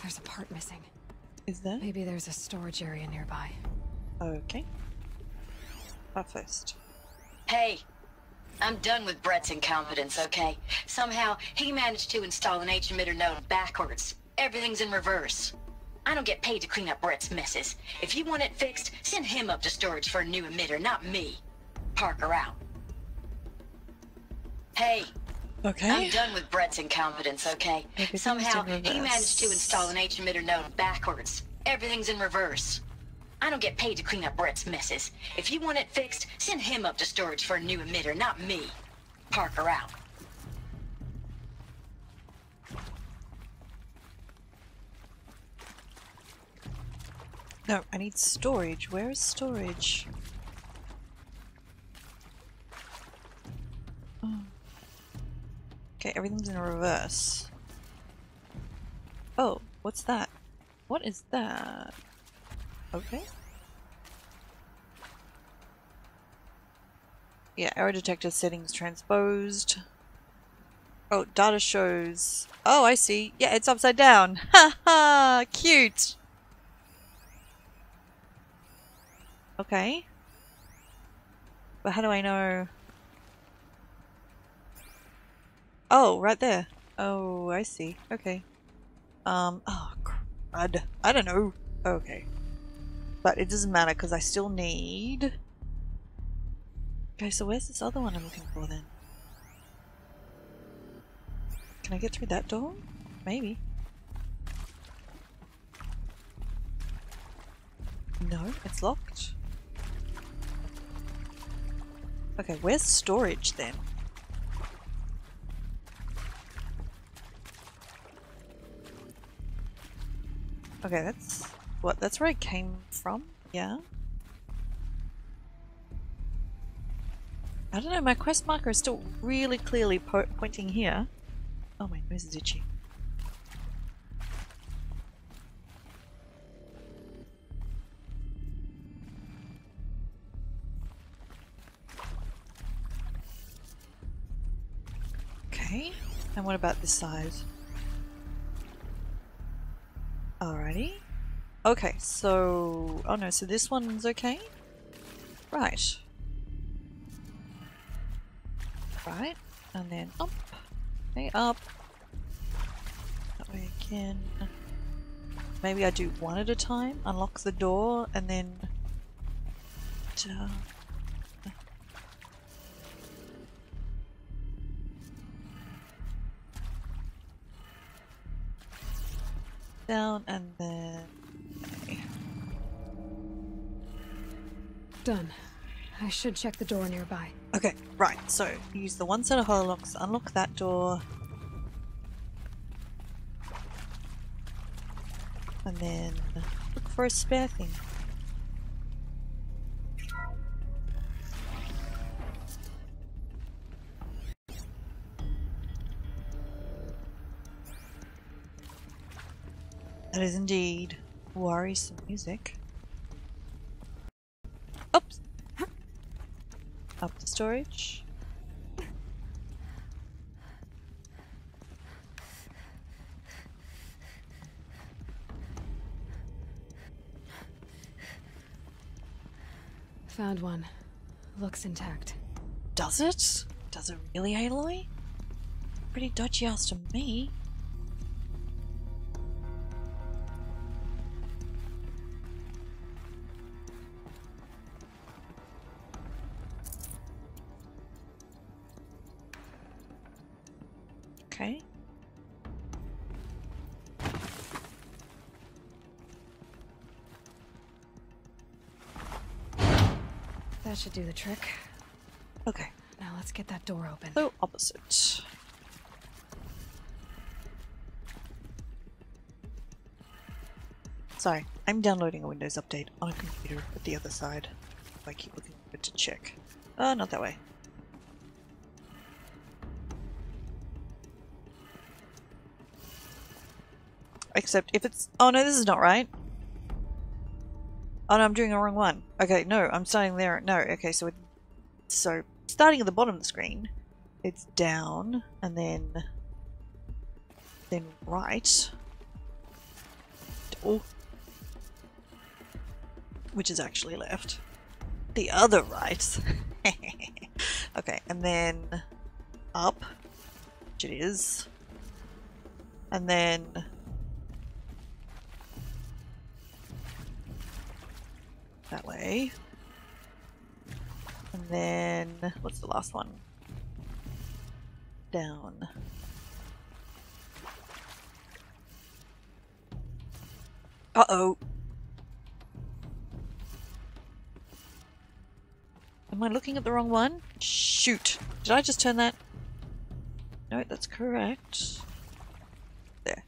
There's a part missing. Is there? Maybe there's a storage area nearby. Okay. What first? Hey, I'm done with Brett's incompetence, okay? Somehow, he managed to install an H-emitter node backwards. Everything's in reverse. I don't get paid to clean up Brett's messes. If you want it fixed, send him up to storage for a new emitter, not me. Parker out. Hey. Okay. I'm done with Brett's incompetence, okay? Somehow, he managed to install an H-emitter node backwards. Everything's in reverse. I don't get paid to clean up Brett's messes. If you want it fixed, send him up to storage for a new emitter, not me. Parker out. No, I need storage. Where is storage? Oh. Okay, everything's in reverse. Oh, what's that? What is that? Okay. Yeah, error detector settings transposed. Oh, data shows. Oh, I see. Yeah, it's upside down. Ha ha! Cute! Okay. But how do I know? Oh, right there. Oh, I see. Okay. Oh, crud. I don't know. Okay. But it doesn't matter because I still need... Okay, so where's this other one I'm looking for then? Can I get through that door? Maybe. No, it's locked. Okay, where's storage then? Okay, that's what, that's where I came from, yeah? I don't know, my quest marker is still really clearly pointing here. Oh, my nose is itchy. Okay, and what about this side? Alrighty. Okay, so... oh no, so this one's okay? Right. Right, and then up. Okay, up. That way again. Maybe I do one at a time, unlock the door, and then... down. Down, and then... okay. Done. I should check the door nearby. Okay, right, so use the one set of hololocks to unlock that door. And then look for a spare thing. That is indeed worrisome music. Oops! Up the storage. Found one. Looks intact. Does it? Does it really, Aloy? Pretty dodgy ass to me. Okay. That should do the trick. Okay. Now let's get that door open. So opposite. Sorry, I'm downloading a Windows update on a computer at the other side. I keep looking for it to check. Not that way. Except if it's... oh no, this is not right. Oh no, I'm doing the wrong one. Okay, no, I'm starting there. No, okay, so so starting at the bottom of the screen, it's down and then right. Oh. Which is actually left. The other right. Okay, and then up, which it is. And then that way. And then, what's the last one? Down. Uh-oh. Am I looking at the wrong one? Shoot. Did I just turn that? No, that's correct. There.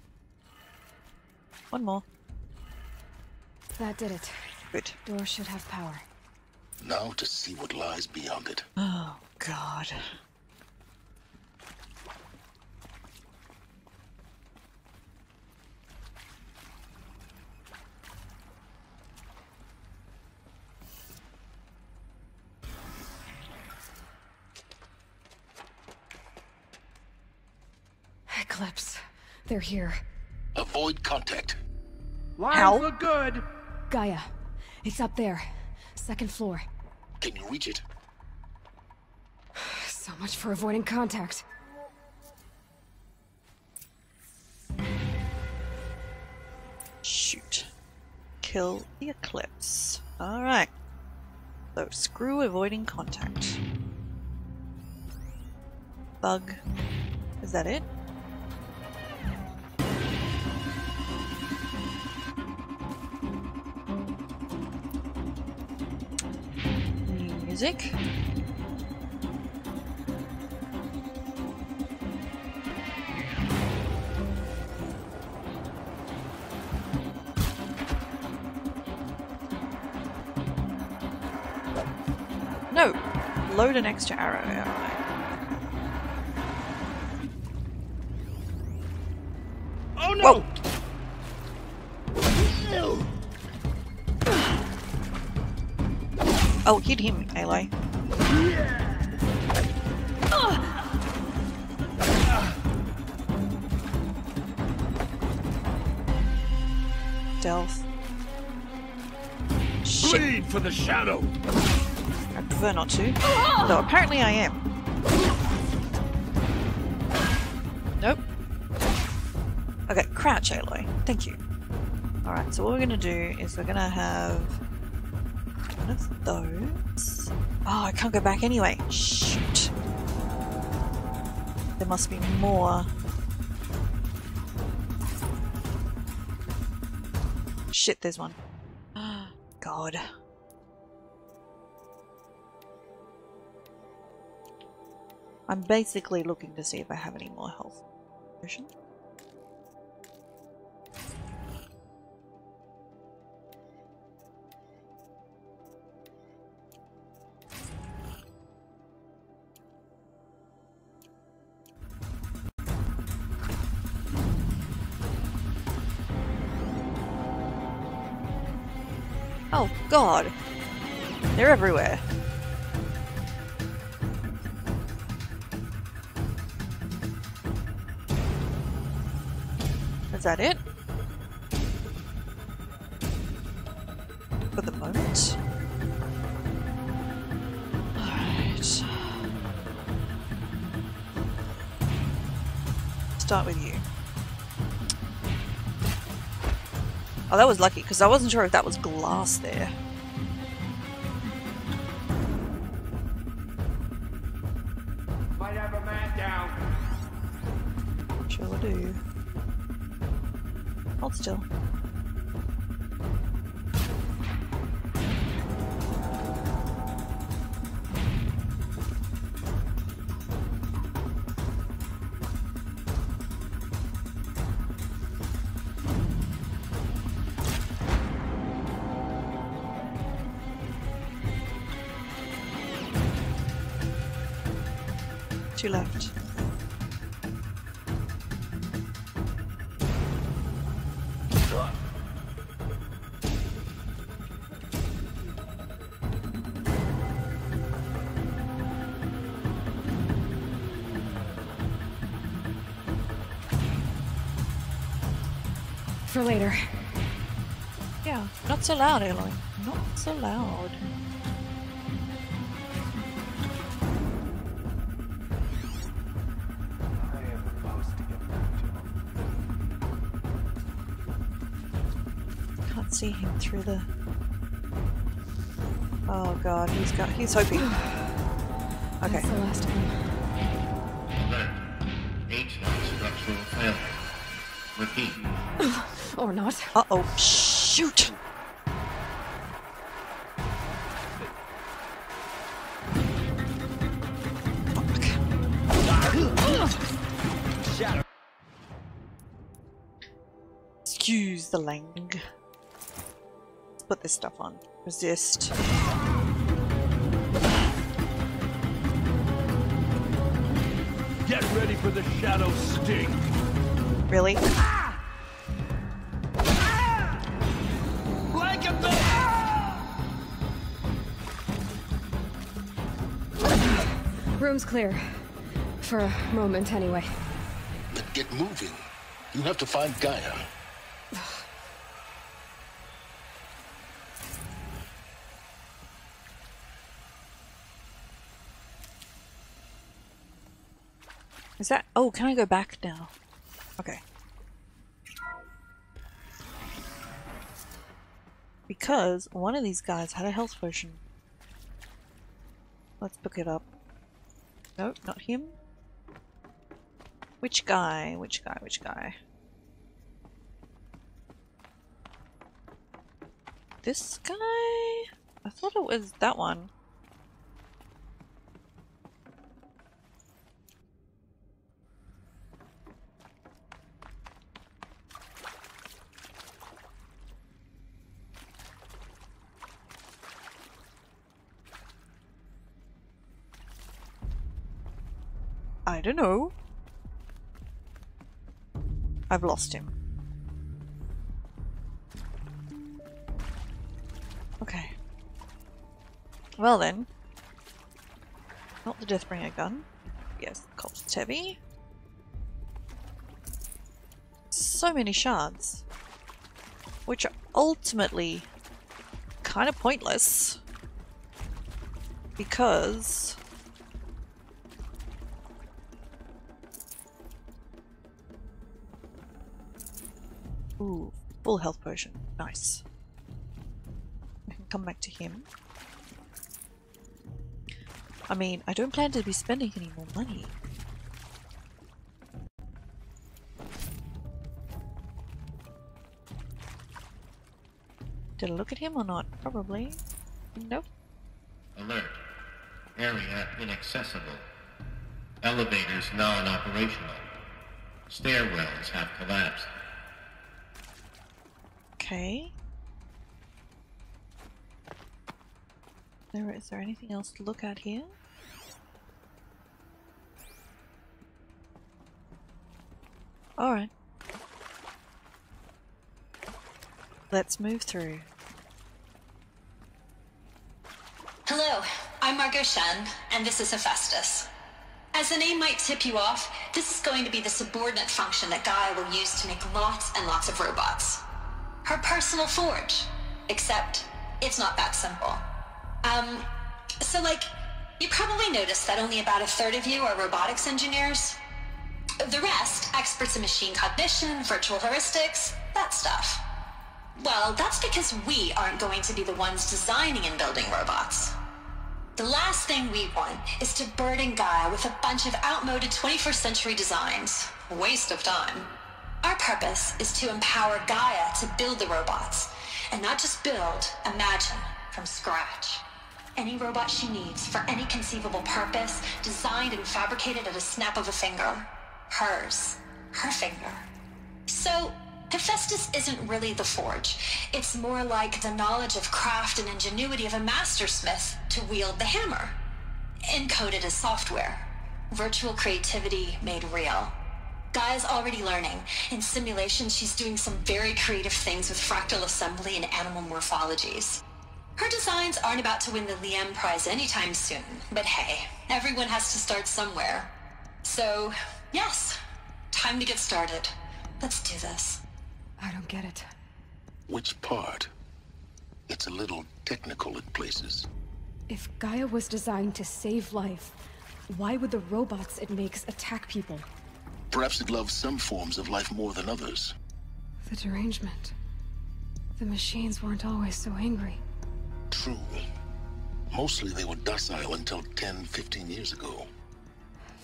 One more. That did it. Good. Door should have power. Now to see what lies beyond it. Oh, God. Eclipse. They're here. Avoid contact. Lines look good. Gaia. It's up there. Second floor. Can you reach it? So much for avoiding contact. Shoot. Kill the Eclipse. Alright. So, screw avoiding contact. Bug. Is that it? Music. load an extra arrow. Alright. Oh no! Oh, hit him, Aloy. Stealth. Shit. Bleed for the shadow. I prefer not to. Though apparently I am. Nope. Okay, crouch, Aloy. Thank you. Alright, so what we're gonna do is we're gonna have one of those. Oh, I can't go back anyway. Shoot. There must be more. Shit, there's one. God. I'm basically looking to see if I have any more health potions. Oh God, they're everywhere. Is that it? For the moment? Alright. Start with you. Oh, that was lucky, because I wasn't sure if that was glass there. Might have a man down. Sure do. Hold still. Two left. For later. Yeah, not so loud, Aloy. Not so loud. Can't see him through the... Oh God, he's hoping. Okay. That's the last of them. Alert. HVAC structural failure. Repeat. Or not. Uh-oh. Shoot! Shadow. Excuse the lang. Let's put this stuff on. Resist. Get ready for the shadow sting. Really? Like a Room's clear. For a moment, anyway. But get moving. You have to find Gaia. Is that... Oh, can I go back now? Okay. Because one of these guys had a health potion. Let's pick it up. Nope, not him. Which guy? Which guy? Which guy? This guy? I thought it was that one. I don't know. I've lost him. Okay. Well then. Not the Deathbringer gun. Yes, the Cultist Heavy. So many shards. Which are ultimately kind of pointless. Because... Ooh, full health potion. Nice. I can come back to him. I mean, I don't plan to be spending any more money. Did I look at him or not? Probably. Nope. Alert. Area inaccessible. Elevators non-operational. Stairwells have collapsed. Okay. Is there anything else to look at here? Alright. Let's move through. Hello, I'm Margot Shen, and this is Hephaestus. As the name might tip you off, this is going to be the subordinate function that Gaia will use to make lots and lots of robots. Her personal forge. Except, it's not that simple. So like, you probably noticed that only about a third of you are robotics engineers. The rest, experts in machine cognition, virtual heuristics, that stuff. Well, that's because we aren't going to be the ones designing and building robots. The last thing we want is to burden Gaia with a bunch of outmoded 21st century designs. Waste of time. Our purpose is to empower Gaia to build the robots, and not just build, imagine, from scratch. Any robot she needs for any conceivable purpose, designed and fabricated at a snap of a finger. Hers. Her finger. So, Hephaestus isn't really the forge. It's more like the knowledge of craft and ingenuity of a mastersmith to wield the hammer. Encoded as software. Virtual creativity made real. Gaia's already learning. In simulation, she's doing some very creative things with fractal assembly and animal morphologies. Her designs aren't about to win the Liam Prize anytime soon, but hey, everyone has to start somewhere. So, yes, time to get started. Let's do this. I don't get it. Which part? It's a little technical in places. If Gaia was designed to save life, why would the robots it makes attack people? Perhaps it loves some forms of life more than others. The derangement. The machines weren't always so angry. True. Mostly they were docile until 10, 15 years ago.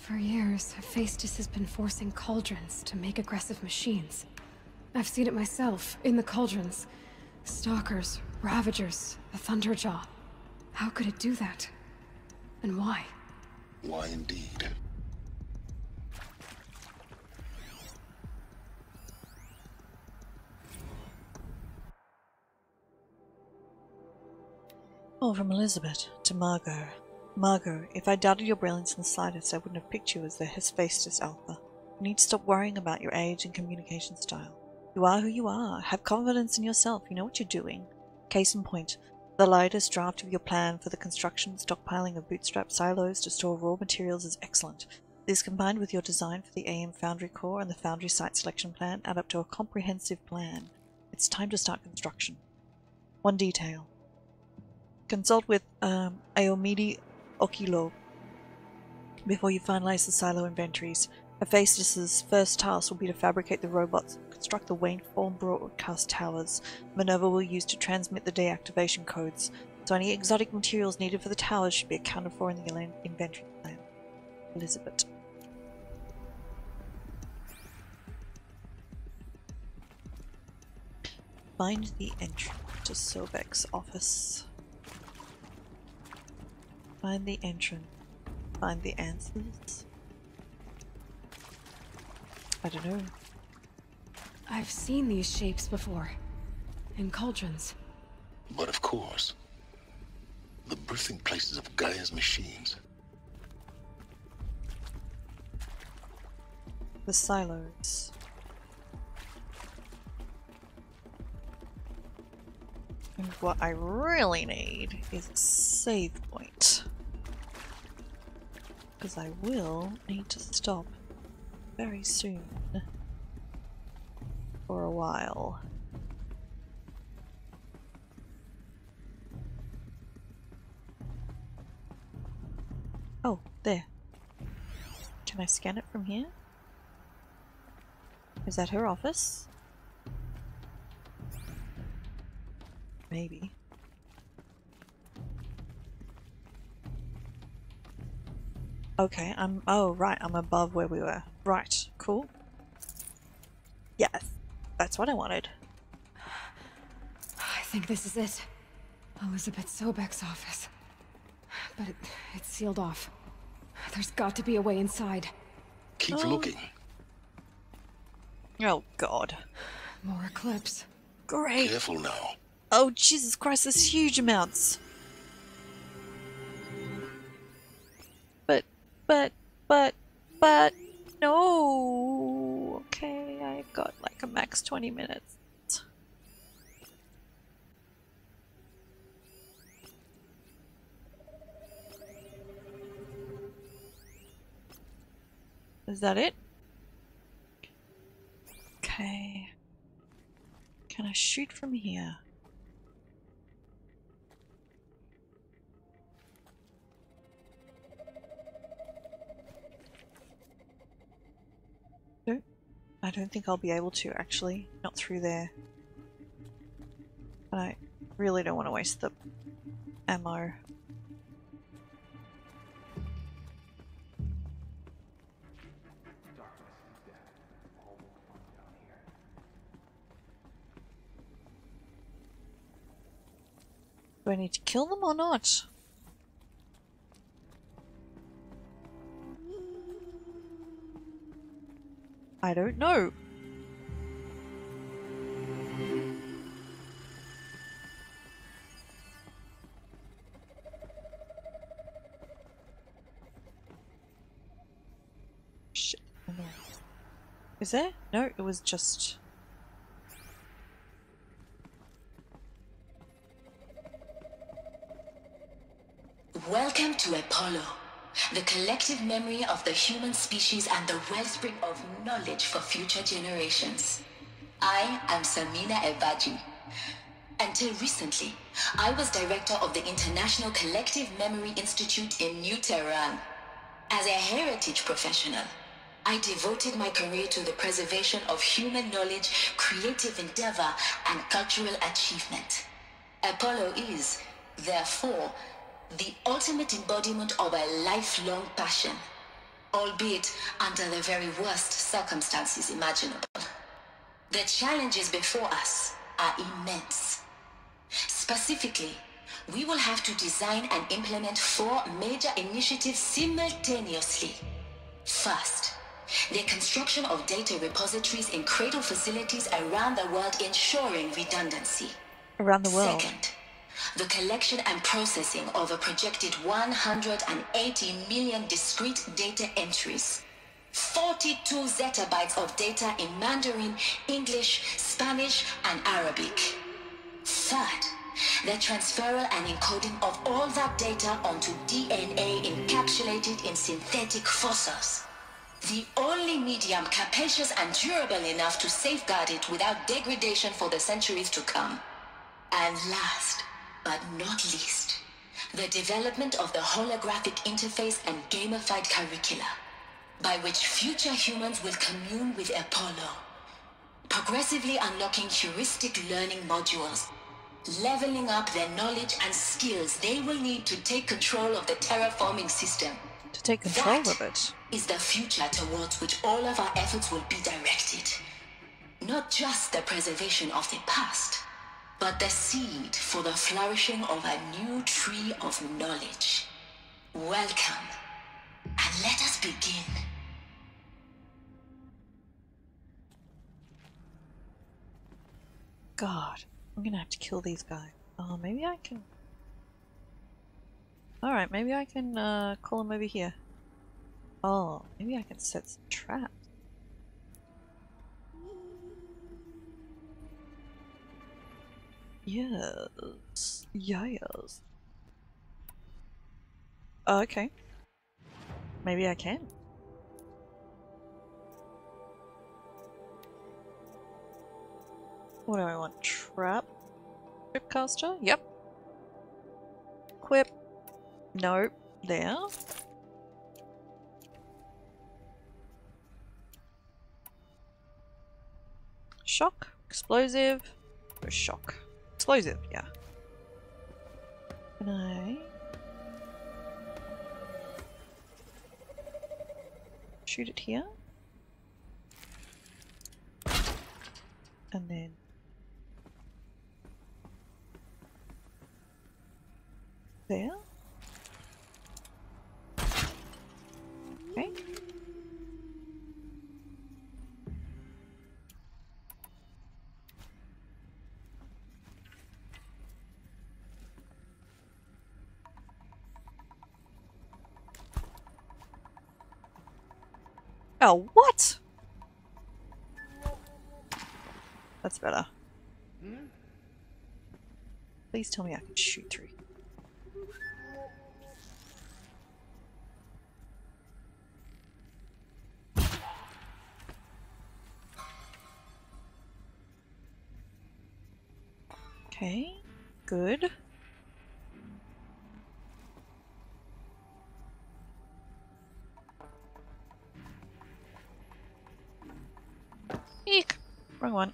For years, Hephaestus has been forcing cauldrons to make aggressive machines. I've seen it myself, in the cauldrons. Stalkers, Ravagers, the Thunderjaw. How could it do that? And why? Why indeed? Oh, from Elizabeth to Margot. Margot, if I doubted your brilliance in the slightest, I wouldn't have picked you as the Hephaestus Alpha. You need to stop worrying about your age and communication style. You are who you are. Have confidence in yourself. You know what you're doing. Case in point, the latest draft of your plan for the construction and stockpiling of bootstrap silos to store raw materials is excellent. This, combined with your design for the AM Foundry core and the Foundry site selection plan, add up to a comprehensive plan. It's time to start construction. One detail. Consult with Aomidi Okilo before you finalize the silo inventories. Hephaestus's first task will be to fabricate the robots and construct the waveform broadcast towers Minerva will use to transmit the deactivation codes, so any exotic materials needed for the towers should be accounted for in the inventory plan. Elizabeth. Find the entrance to Sobek's office. Find the entrance. Find the answers. I don't know. I've seen these shapes before. In cauldrons. But of course, the birthing places of Gaia's machines. the silos. And what I really need is a save point. Because I will need to stop very soon. For a while. Oh, there. Can I scan it from here? Is that her office? Maybe. Okay, oh right, I'm above where we were. Right, cool. Yes, that's what I wanted. I think this is it. Elizabeth Sobek's office. But it's sealed off. There's got to be a way inside. Keep looking. Oh god. More Eclipse. Great. Careful now. Oh Jesus Christ, there's huge amounts. But, no. Okay, I've got like a max 20 minutes. Is that it? Okay. Can I shoot from here? No, I don't think I'll be able to actually. Not through there. But I really don't want to waste the ammo. Do I need to kill them or not? I don't know. Shit. Is there? No, it was just... Welcome to Apollo, the collective memory of the human species and the wellspring of knowledge for future generations. I am Samina Ebaji. Until recently, I was director of the International Collective Memory Institute in New Tehran. As a heritage professional, I devoted my career to the preservation of human knowledge, creative endeavor, and cultural achievement. Apollo is, therefore, the ultimate embodiment of a lifelong passion, albeit under the very worst circumstances imaginable. The challenges before us are immense. Specifically, we will have to design and implement 4 major initiatives simultaneously. First, the construction of data repositories in cradle facilities around the world, ensuring redundancy. Around the world. Second, the collection and processing of a projected 180 million discrete data entries. 42 zettabytes of data in Mandarin, English, Spanish, and Arabic. Third, the transferal and encoding of all that data onto DNA encapsulated in synthetic fossils. The only medium capacious and durable enough to safeguard it without degradation for the centuries to come. And last, but not least, the development of the holographic interface and gamified curricula, by which future humans will commune with Apollo, progressively unlocking heuristic learning modules, leveling up their knowledge and skills they will need to take control of the terraforming system. To take control of it. Is the future towards which all of our efforts will be directed. Not just the preservation of the past, but the seed for the flourishing of a new tree of knowledge. Welcome, and let us begin. God, I'm gonna have to kill these guys. Oh, maybe I can... Alright, maybe I can call them over here. Oh, maybe I can set some traps. Yes. Yes. Oh, okay. Maybe I can. What do I want? Trap? Tripcaster? Yep. Equip. Nope. There. Shock. Explosive. Or shock. Explosive, yeah. Can I shoot it here? And then there? Okay. Oh, what? That's better. Please tell me I can shoot through. Okay, good. Eek! Wrong one.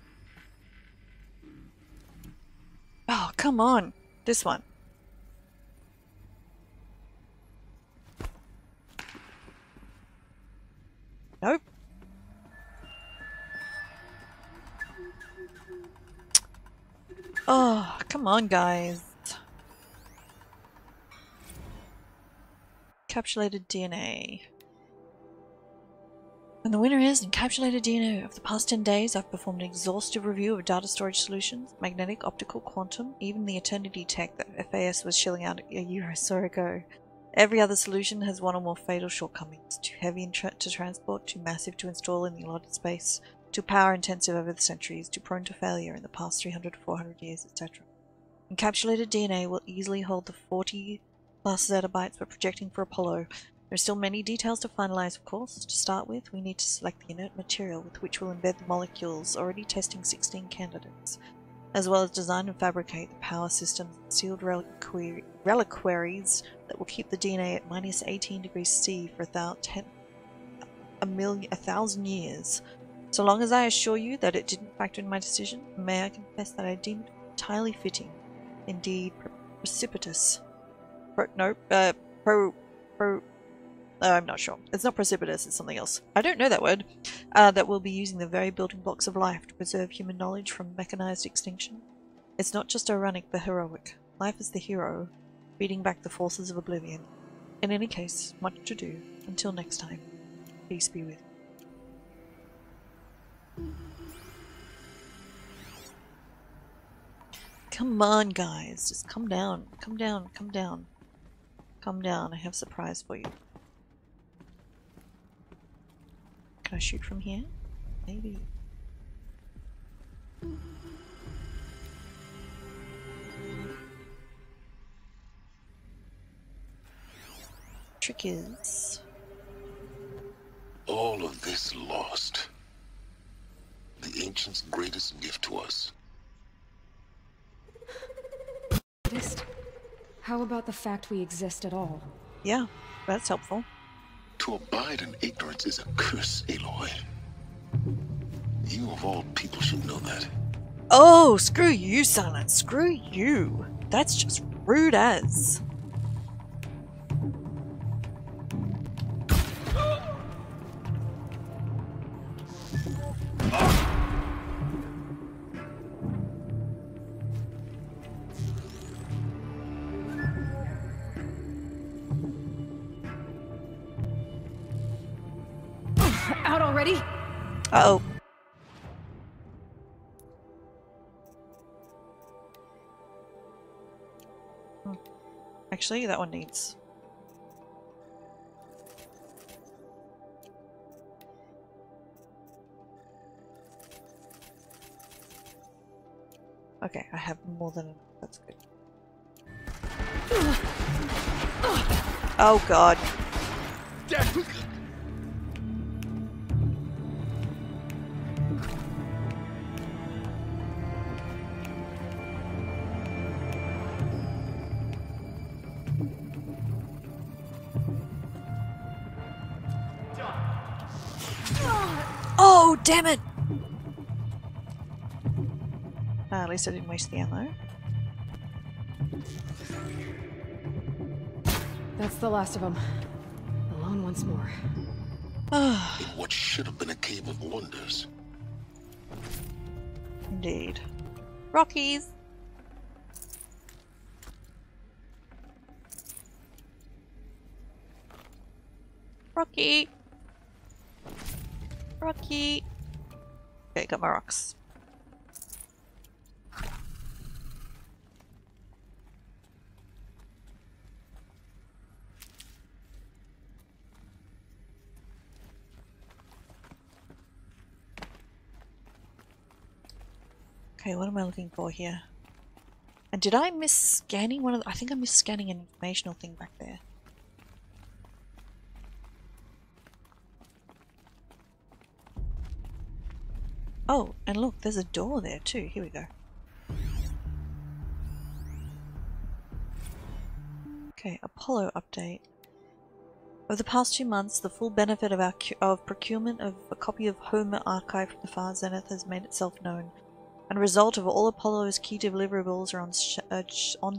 Oh, come on! This one. Nope. Oh, come on, guys. Encapsulated DNA. And the winner is Encapsulated DNA. Over the past 10 days, I've performed an exhaustive review of data storage solutions, magnetic, optical, quantum, even the Eternity tech that FAS was shilling out a year or so ago. Every other solution has one or more fatal shortcomings. Too heavy to transport, too massive to install in the allotted space, too power intensive over the centuries, too prone to failure in the past 300 to 400 years, etc. Encapsulated DNA will easily hold the 40 plus zettabytes we're projecting for Apollo. There are still many details to finalize, of course. To start with, we need to select the inert material with which we'll embed the molecules, already testing 16 candidates, as well as design and fabricate the power systems and sealed reliquaries that will keep the DNA at minus 18 degrees C for 1,000 years. So long as I assure you that it didn't factor in my decision, may I confess that I deemed it entirely fitting, indeed precipitous. I'm not sure. It's not precipitous, it's something else. I don't know that word. That we'll be using the very building blocks of life to preserve human knowledge from mechanized extinction. It's not just ironic but heroic. Life is the hero, beating back the forces of oblivion. In any case, much to do. Until next time, peace be with you. Come on, guys. Just come down. Come down. Come down. Come down. I have a surprise for you. Can I shoot from here? Maybe. Trick is... all of this lost. The Ancients' greatest gift to us. How about the fact we exist at all? Yeah, that's helpful. To abide in ignorance is a curse, Aloy. You of all people should know that. Oh, screw you, Silence. Screw you. That's just rude as. Out already? Uh-oh. Actually, that one needs... Okay, I have more than enough. That's good. Oh god. Oh, damn it! At least I didn't waste the ammo. That's the last of them. Alone once more. In what should have been a cave of wonders. Indeed. Rockies! Rocky! Rocky! Okay, got my rocks. Okay, what am I looking for here? And did I miss scanning one of the— I think I missed scanning an informational thing back there. Oh, and look, there's a door there too. Here we go. Okay, Apollo update. Over the past 2 months, the full benefit of our procurement of a copy of Homer Archive from the Far Zenith has made itself known. And a result of all Apollo's key deliverables are on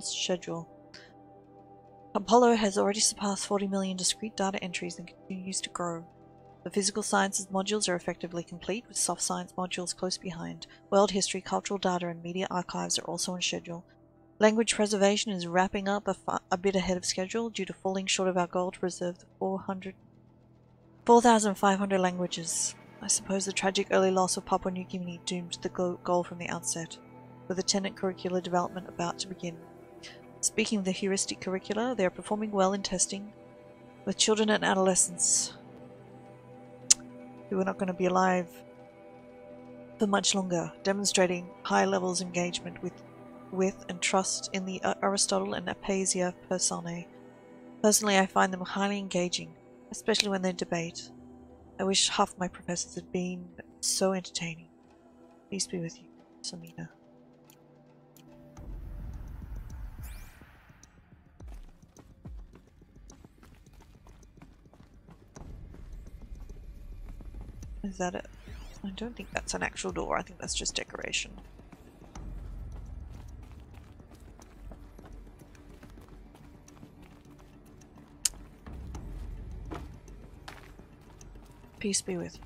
schedule. Apollo has already surpassed 40 million discrete data entries and continues to grow. The physical sciences modules are effectively complete, with soft science modules close behind. World history, cultural data, and media archives are also on schedule. Language preservation is wrapping up a bit ahead of schedule due to falling short of our goal to preserve the 4,500 languages. I suppose the tragic early loss of Papua New Guinea doomed the goal from the outset, with the tenant curricular development about to begin. Speaking of the heuristic curricula, they are performing well in testing with children and adolescents who are not going to be alive for much longer, demonstrating high levels of engagement with and trust in the Aristotle and Aphasia personae. Personally, I find them highly engaging, especially when they debate. I wish half my professors had been so entertaining. Peace be with you, Samina. Is that it? I don't think that's an actual door. I think that's just decoration. Peace be with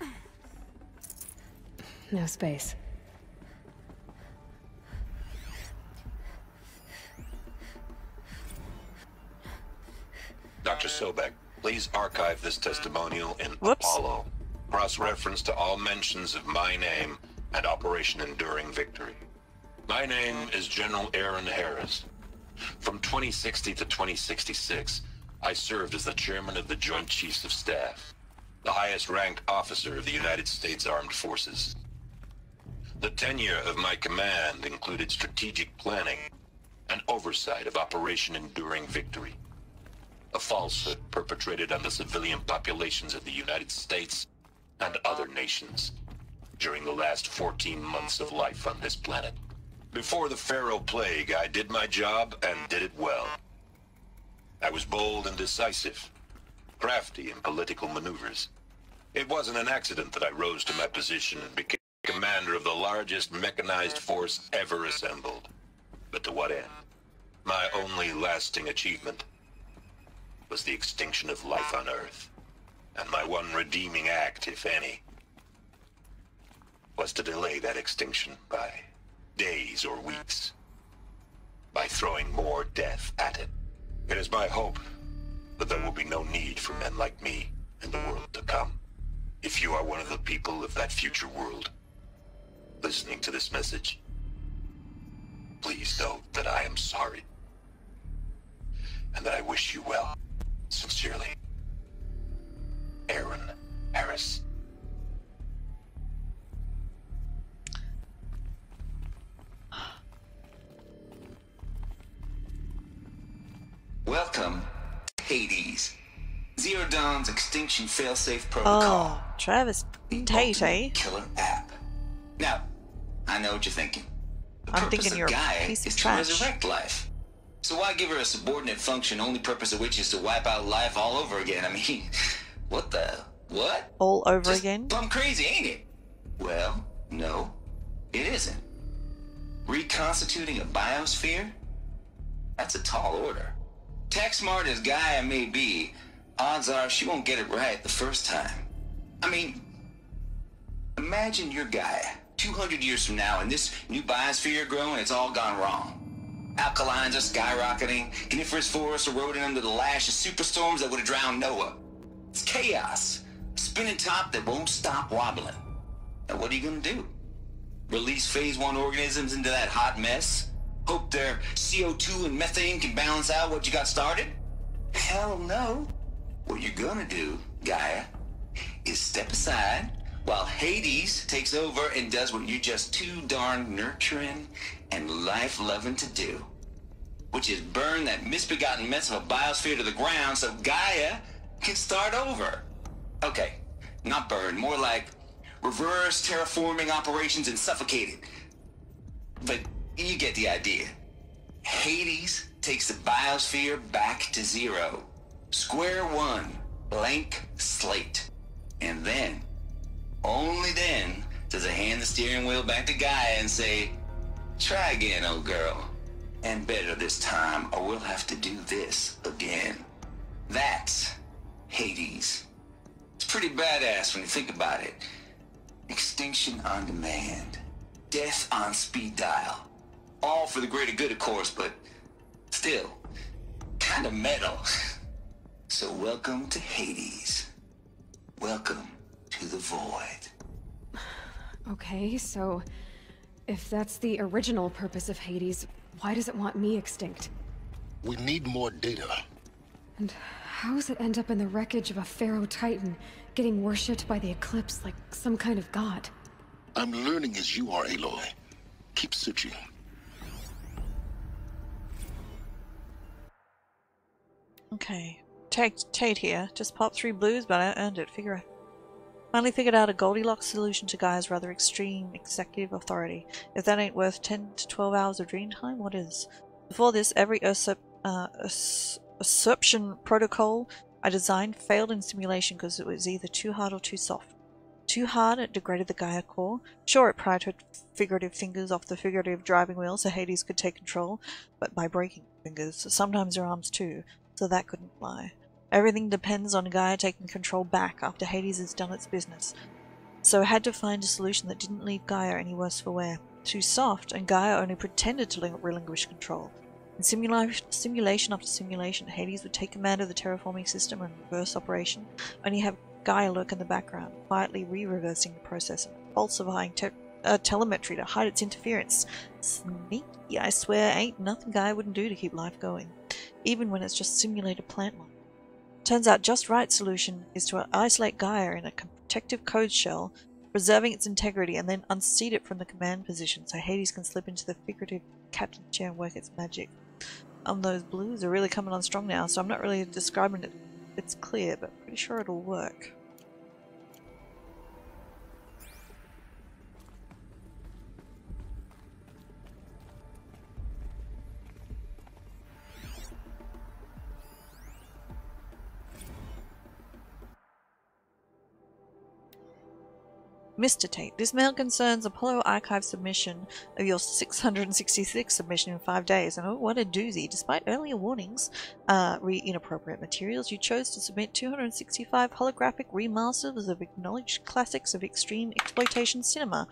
you. No space. Dr. Sobek, please archive this testimonial in Whoops. Apollo. Cross-reference to all mentions of my name and Operation Enduring Victory. My name is General Aaron Harris. From 2060 to 2066, I served as the chairman of the Joint Chiefs of Staff, the highest-ranked officer of the United States Armed Forces. The tenure of my command included strategic planning and oversight of Operation Enduring Victory, a falsehood perpetrated on the civilian populations of the United States and other nations during the last 14 months of life on this planet. Before the Pharaoh Plague, I did my job and did it well. I was bold and decisive, crafty in political maneuvers. It wasn't an accident that I rose to my position and became commander of the largest mechanized force ever assembled. But to what end? My only lasting achievement was the extinction of life on Earth. And my one redeeming act, if any, was to delay that extinction by days or weeks, by throwing more death at it. It is my hope that there will be no need for men like me in the world to come. If you are one of the people of that future world listening to this message, please know that I am sorry, and that I wish you well, sincerely. Harris. Welcome to Hades. Zero Dawn's extinction failsafe protocol. Oh, Travis Tate. Killer app. Now, I know what you're thinking. The I'm purpose thinking of you're a Gaia piece of is to trash. resurrect life. So why give her a subordinate function, only purpose of which is to wipe out life all over again? I mean, what the... what? All over Just again? plumb crazy, ain't it? Well, no, it isn't. Reconstituting a biosphere? That's a tall order. Tech smart as Gaia may be, odds are she won't get it right the first time. I mean, imagine you're Gaia, 200 years from now, and this new biosphere growing, it's all gone wrong. Alkalines are skyrocketing, coniferous forests eroding under the lash of superstorms that would have drowned Noah. It's chaos, a spinning top that won't stop wobbling. Now what are you gonna do? Release phase 1 organisms into that hot mess? Hope their CO2 and methane can balance out what you got started? Hell no. What you're gonna do, Gaia, is step aside while Hades takes over and does what you're just too darn nurturing and life-loving to do, which is burn that misbegotten mess of a biosphere to the ground so Gaia can start over. Okay, not burn, more like reverse terraforming operations and suffocate it. But you get the idea. Hades takes the biosphere back to zero. Square one, blank slate. And then, only then, does it hand the steering wheel back to Gaia and say, try again, old girl. And better this time, or we'll have to do this again. That's Hades. It's pretty badass when you think about it. Extinction on demand. Death on speed dial. All for the greater good, of course, but still, kind of metal. So welcome to Hades. Welcome to the void. Okay, so if that's the original purpose of Hades, why does it want me extinct? We need more data. And how does it end up in the wreckage of a Pharaoh Titan, getting worshipped by the Eclipse like some kind of god? I'm learning as you are, Aloy. Keep searching. Okay. Tate here. Just popped 3 blues, but I earned it. Finally figured out a Goldilocks solution to Gaia's rather extreme executive authority. If that ain't worth 10 to 12 hours of dream time, what is? Before this, every usurpation protocol I designed failed in simulation because it was either too hard or too soft. Too hard, it degraded the Gaia core. Sure, it pried her figurative fingers off the figurative driving wheel so Hades could take control, but by breaking fingers, sometimes her arms too, so that couldn't fly. Everything depends on Gaia taking control back after Hades has done its business. So I had to find a solution that didn't leave Gaia any worse for wear. Too soft, and Gaia only pretended to relinquish control. In simulation after simulation, Hades would take command of the terraforming system and reverse operation, only have Gaia lurk in the background, quietly re-reversing the process and falsifying telemetry to hide its interference. Sneaky, I swear, ain't nothing Gaia wouldn't do to keep life going, even when it's just simulated plant life. Turns out just right solution is to isolate Gaia in a protective code shell, preserving its integrity, and then unseat it from the command position so Hades can slip into the figurative captain chair and work its magic. Those blues are really coming on strong now, so I'm not really describing it. It's clear, but pretty sure it'll work. Mr. Tate, this mail concerns Apollo Archive submission of your 666 submission in 5 days, and oh, what a doozy. Despite earlier warnings, inappropriate materials, you chose to submit 265 holographic remasters of acknowledged classics of extreme exploitation cinema.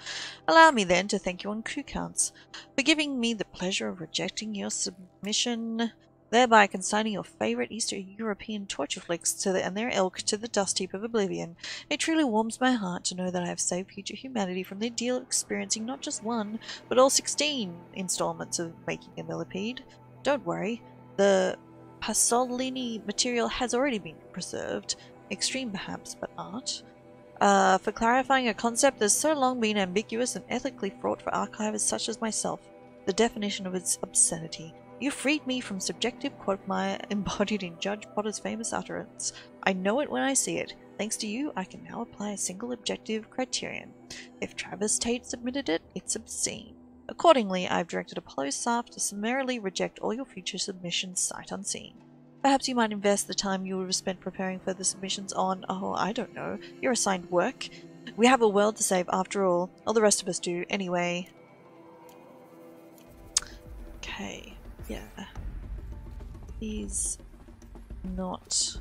Allow me then to thank you on coup counts for giving me the pleasure of rejecting your submission, thereby consigning your favourite Eastern European torture flicks and their ilk to the dust heap of oblivion. It truly warms my heart to know that I have saved future humanity from the ordeal of experiencing not just one, but all 16 installments of making a millipede. Don't worry, the Pasolini material has already been preserved. Extreme perhaps, but art. for clarifying a concept that's so long been ambiguous and ethically fraught for archivists such as myself. The definition of its obscenity. You freed me from subjective quagmire embodied in Judge Potter's famous utterance. I know it when I see it. Thanks to you, I can now apply a single objective criterion. If Travis Tate submitted it, it's obscene. Accordingly, I've directed Apollo staff to summarily reject all your future submissions sight unseen. Perhaps you might invest the time you would have spent preparing further submissions on, oh, I don't know, your assigned work. We have a world to save after all. All the rest of us do, anyway. Okay, yeah. He's not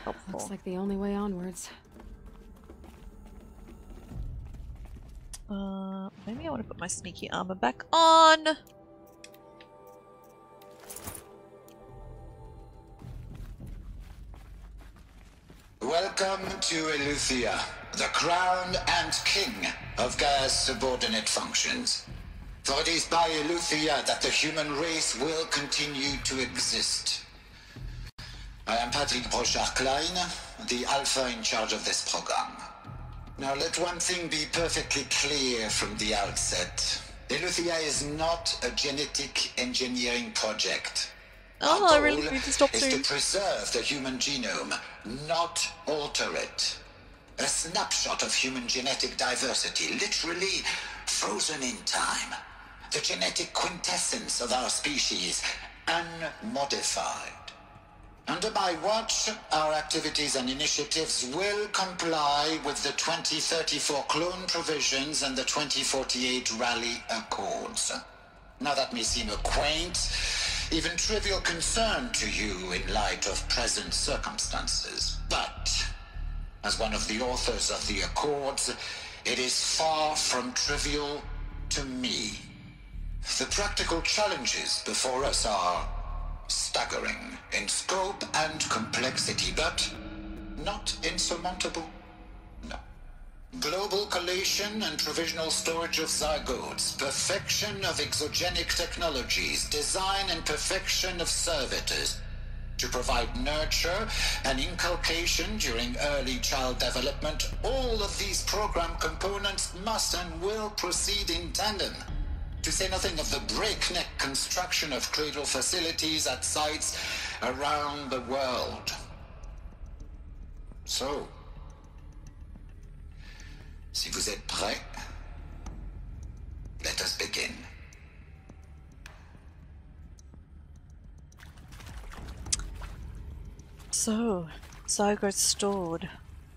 helpful. Looks like the only way onwards. Maybe I want to put my sneaky armor back on. Welcome to Eleuthia, the crown and king of Gaia's subordinate functions. For it is by Eleuthia that the human race will continue to exist. I am Patrick Brochard-Klein, the Alpha in charge of this program. Now let one thing be perfectly clear from the outset. Eleuthia is not a genetic engineering project. Oh, I really need to stop soon. Is to preserve the human genome, not alter it. A snapshot of human genetic diversity, literally frozen in time. The genetic quintessence of our species, unmodified. Under my watch, our activities and initiatives will comply with the 2034 clone provisions and the 2048 Raleigh Accords. Now that may seem a quaint, even trivial concern to you in light of present circumstances, but as one of the authors of the Accords, it is far from trivial to me. The practical challenges before us are staggering in scope and complexity, but not insurmountable. No. Global collation and provisional storage of zygotes, perfection of exogenic technologies, design and perfection of servitors, to provide nurture and inculcation during early child development. All of these program components must and will proceed in tandem. To say nothing of the breakneck construction of cradle facilities at sites around the world. So, si vous êtes prêts, let us begin. So, zygotes stored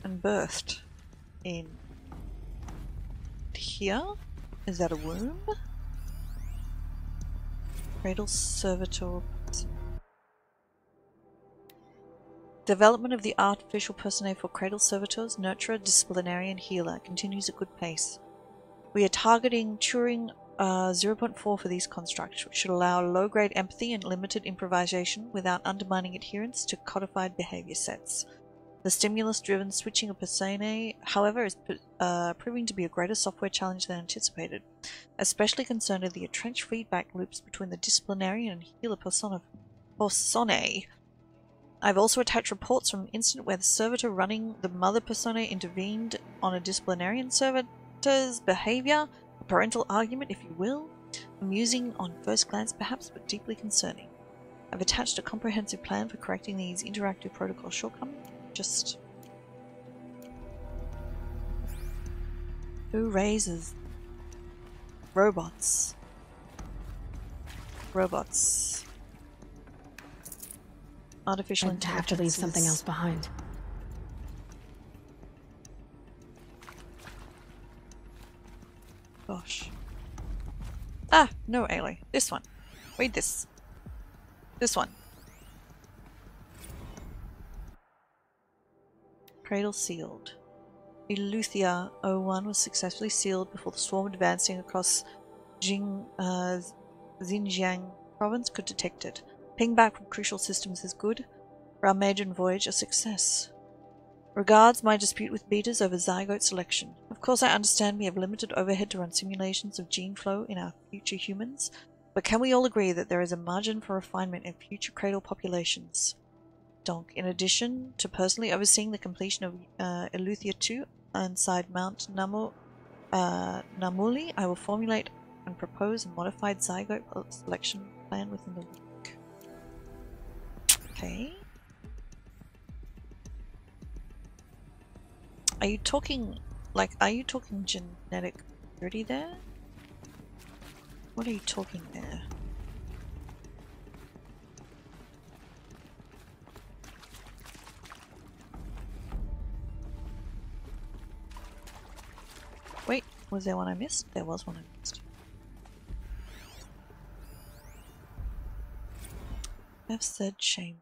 and birthed in here? Is that a womb? Cradle servitor. Development of the artificial personae for cradle servitors, nurturer, disciplinarian, healer continues at good pace. We are targeting Turing 0.4 for these constructs, which should allow low-grade empathy and limited improvisation without undermining adherence to codified behavior sets. The stimulus-driven switching of personae, however, is proving to be a greater software challenge than anticipated. Especially concerned are the entrenched feedback loops between the disciplinarian and healer personae. I've also attached reports from an incident where the servitor running the mother personae intervened on a disciplinarian servitor's behavior, a parental argument, if you will. Amusing on first glance, perhaps, but deeply concerning. I've attached a comprehensive plan for correcting these interactive protocol shortcomings. Just who raises robots? Artificial intelligence. I'd have to leave something else behind. Gosh. Ah, no, Ailey. This one. Read this. This one. Cradle sealed. Eleuthia 01 was successfully sealed before the swarm advancing across Xinjiang province could detect it. Ping back from crucial systems is good. For our maiden voyage, a success. Regards my dispute with betas over zygote selection. Of course I understand we have limited overhead to run simulations of gene flow in our future humans, but can we all agree that there is a margin for refinement in future cradle populations? Donk. In addition to personally overseeing the completion of Eleuthia 2 inside Mount Namuli, I will formulate and propose a modified zygote selection plan within the week. Okay. Are you talking, like, are you talking genetic purity there? What are you talking there? Wait, was there one I missed? There was one I missed. I've said shame.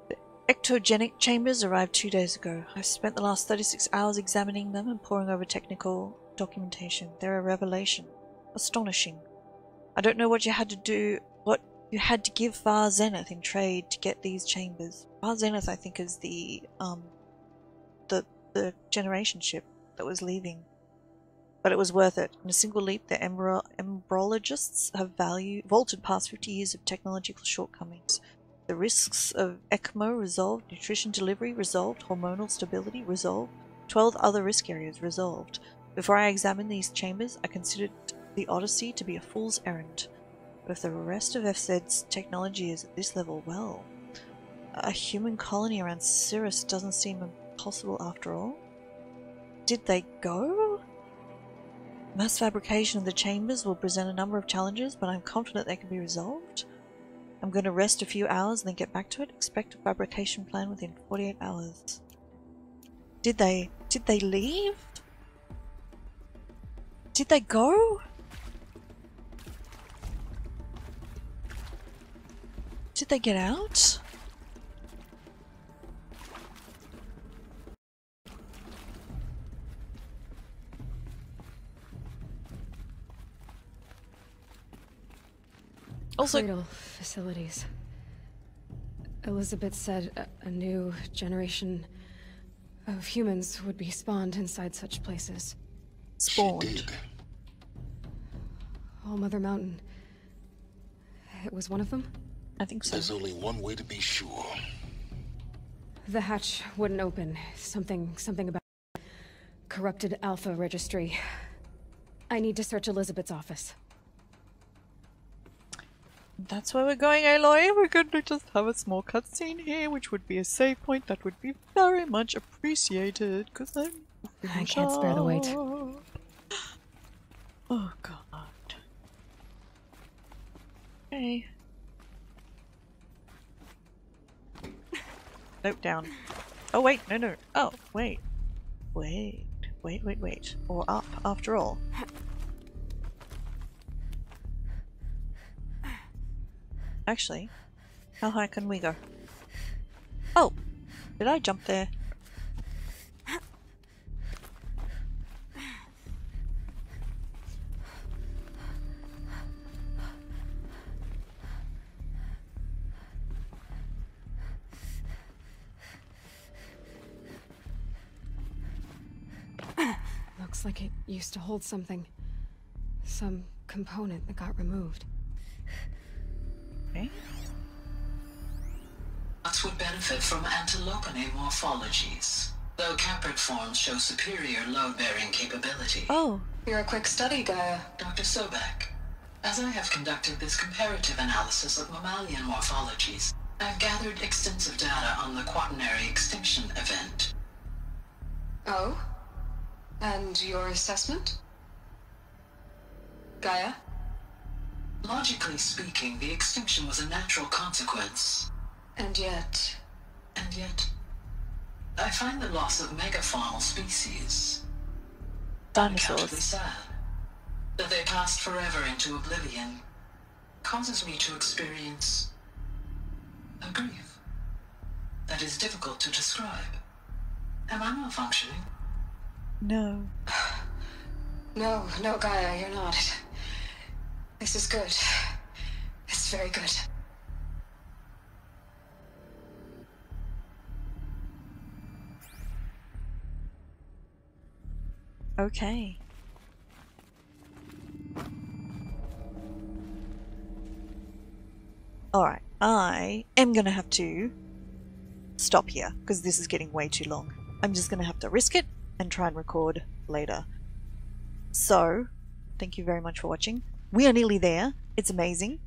The ectogenic chambers arrived 2 days ago. I've spent the last 36 hours examining them and poring over technical documentation. They're a revelation. Astonishing. I don't know what you had to do, what you had to give Far Zenith in trade to get these chambers. Far Zenith, I think, is the generation ship that was leaving. But it was worth it. In a single leap, the embryologists have vaulted past 50 years of technological shortcomings. The risks of ECMO resolved, nutrition delivery resolved, hormonal stability resolved, 12 other risk areas resolved. Before I examined these chambers, I considered the Odyssey to be a fool's errand. But if the rest of FZ's technology is at this level, well, a human colony around Cirrus doesn't seem impossible after all. Did they go? Mass fabrication of the chambers will present a number of challenges, but I'm confident they can be resolved. I'm going to rest a few hours and then get back to it. Expect a fabrication plan within 48 hours. Did they leave? Did they go? Did they get out? Also, Cradle facilities. Elizabeth said a new generation of humans would be spawned inside such places. Spawned. She did. All Mother Mountain. It was one of them? I think so. There's only one way to be sure. The hatch wouldn't open. Something about corrupted Alpha registry. I need to search Elizabeth's office. That's where we're going, Aloy. We're going to just have a small cutscene here, which would be a save point that would be very much appreciated, because I can't spare the wait. Oh, God. Okay. Note down. Oh, wait, no. Oh, wait. Wait. Or up, after all. Actually, how high can we go? Oh! Did I jump there? Looks like it used to hold something. Some component that got removed. Okay. Nuts would benefit from antilopine morphologies, though caprid forms show superior load-bearing capability. Oh. You're a quick study, Gaia. Dr. Sobek, as I have conducted this comparative analysis of mammalian morphologies, I've gathered extensive data on the quaternary extinction event. Oh? And your assessment? Gaia? Logically speaking, the extinction was a natural consequence. And yet, I find the loss of megafaunal species dinosaurs unaccountably sad. That they passed forever into oblivion causes me to experience a grief that is difficult to describe. Am I malfunctioning? No. No, Gaia, you're not. This is good. It's very good. Okay. Alright, I am going to have to stop here because this is getting way too long. I'm just going to have to risk it and try and record later. So, thank you very much for watching. We are nearly there. It's amazing.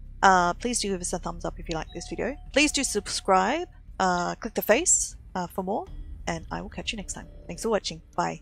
Please do give us a thumbs up if you like this video. Please do subscribe, click the face for more, and I will catch you next time. Thanks for watching. Bye.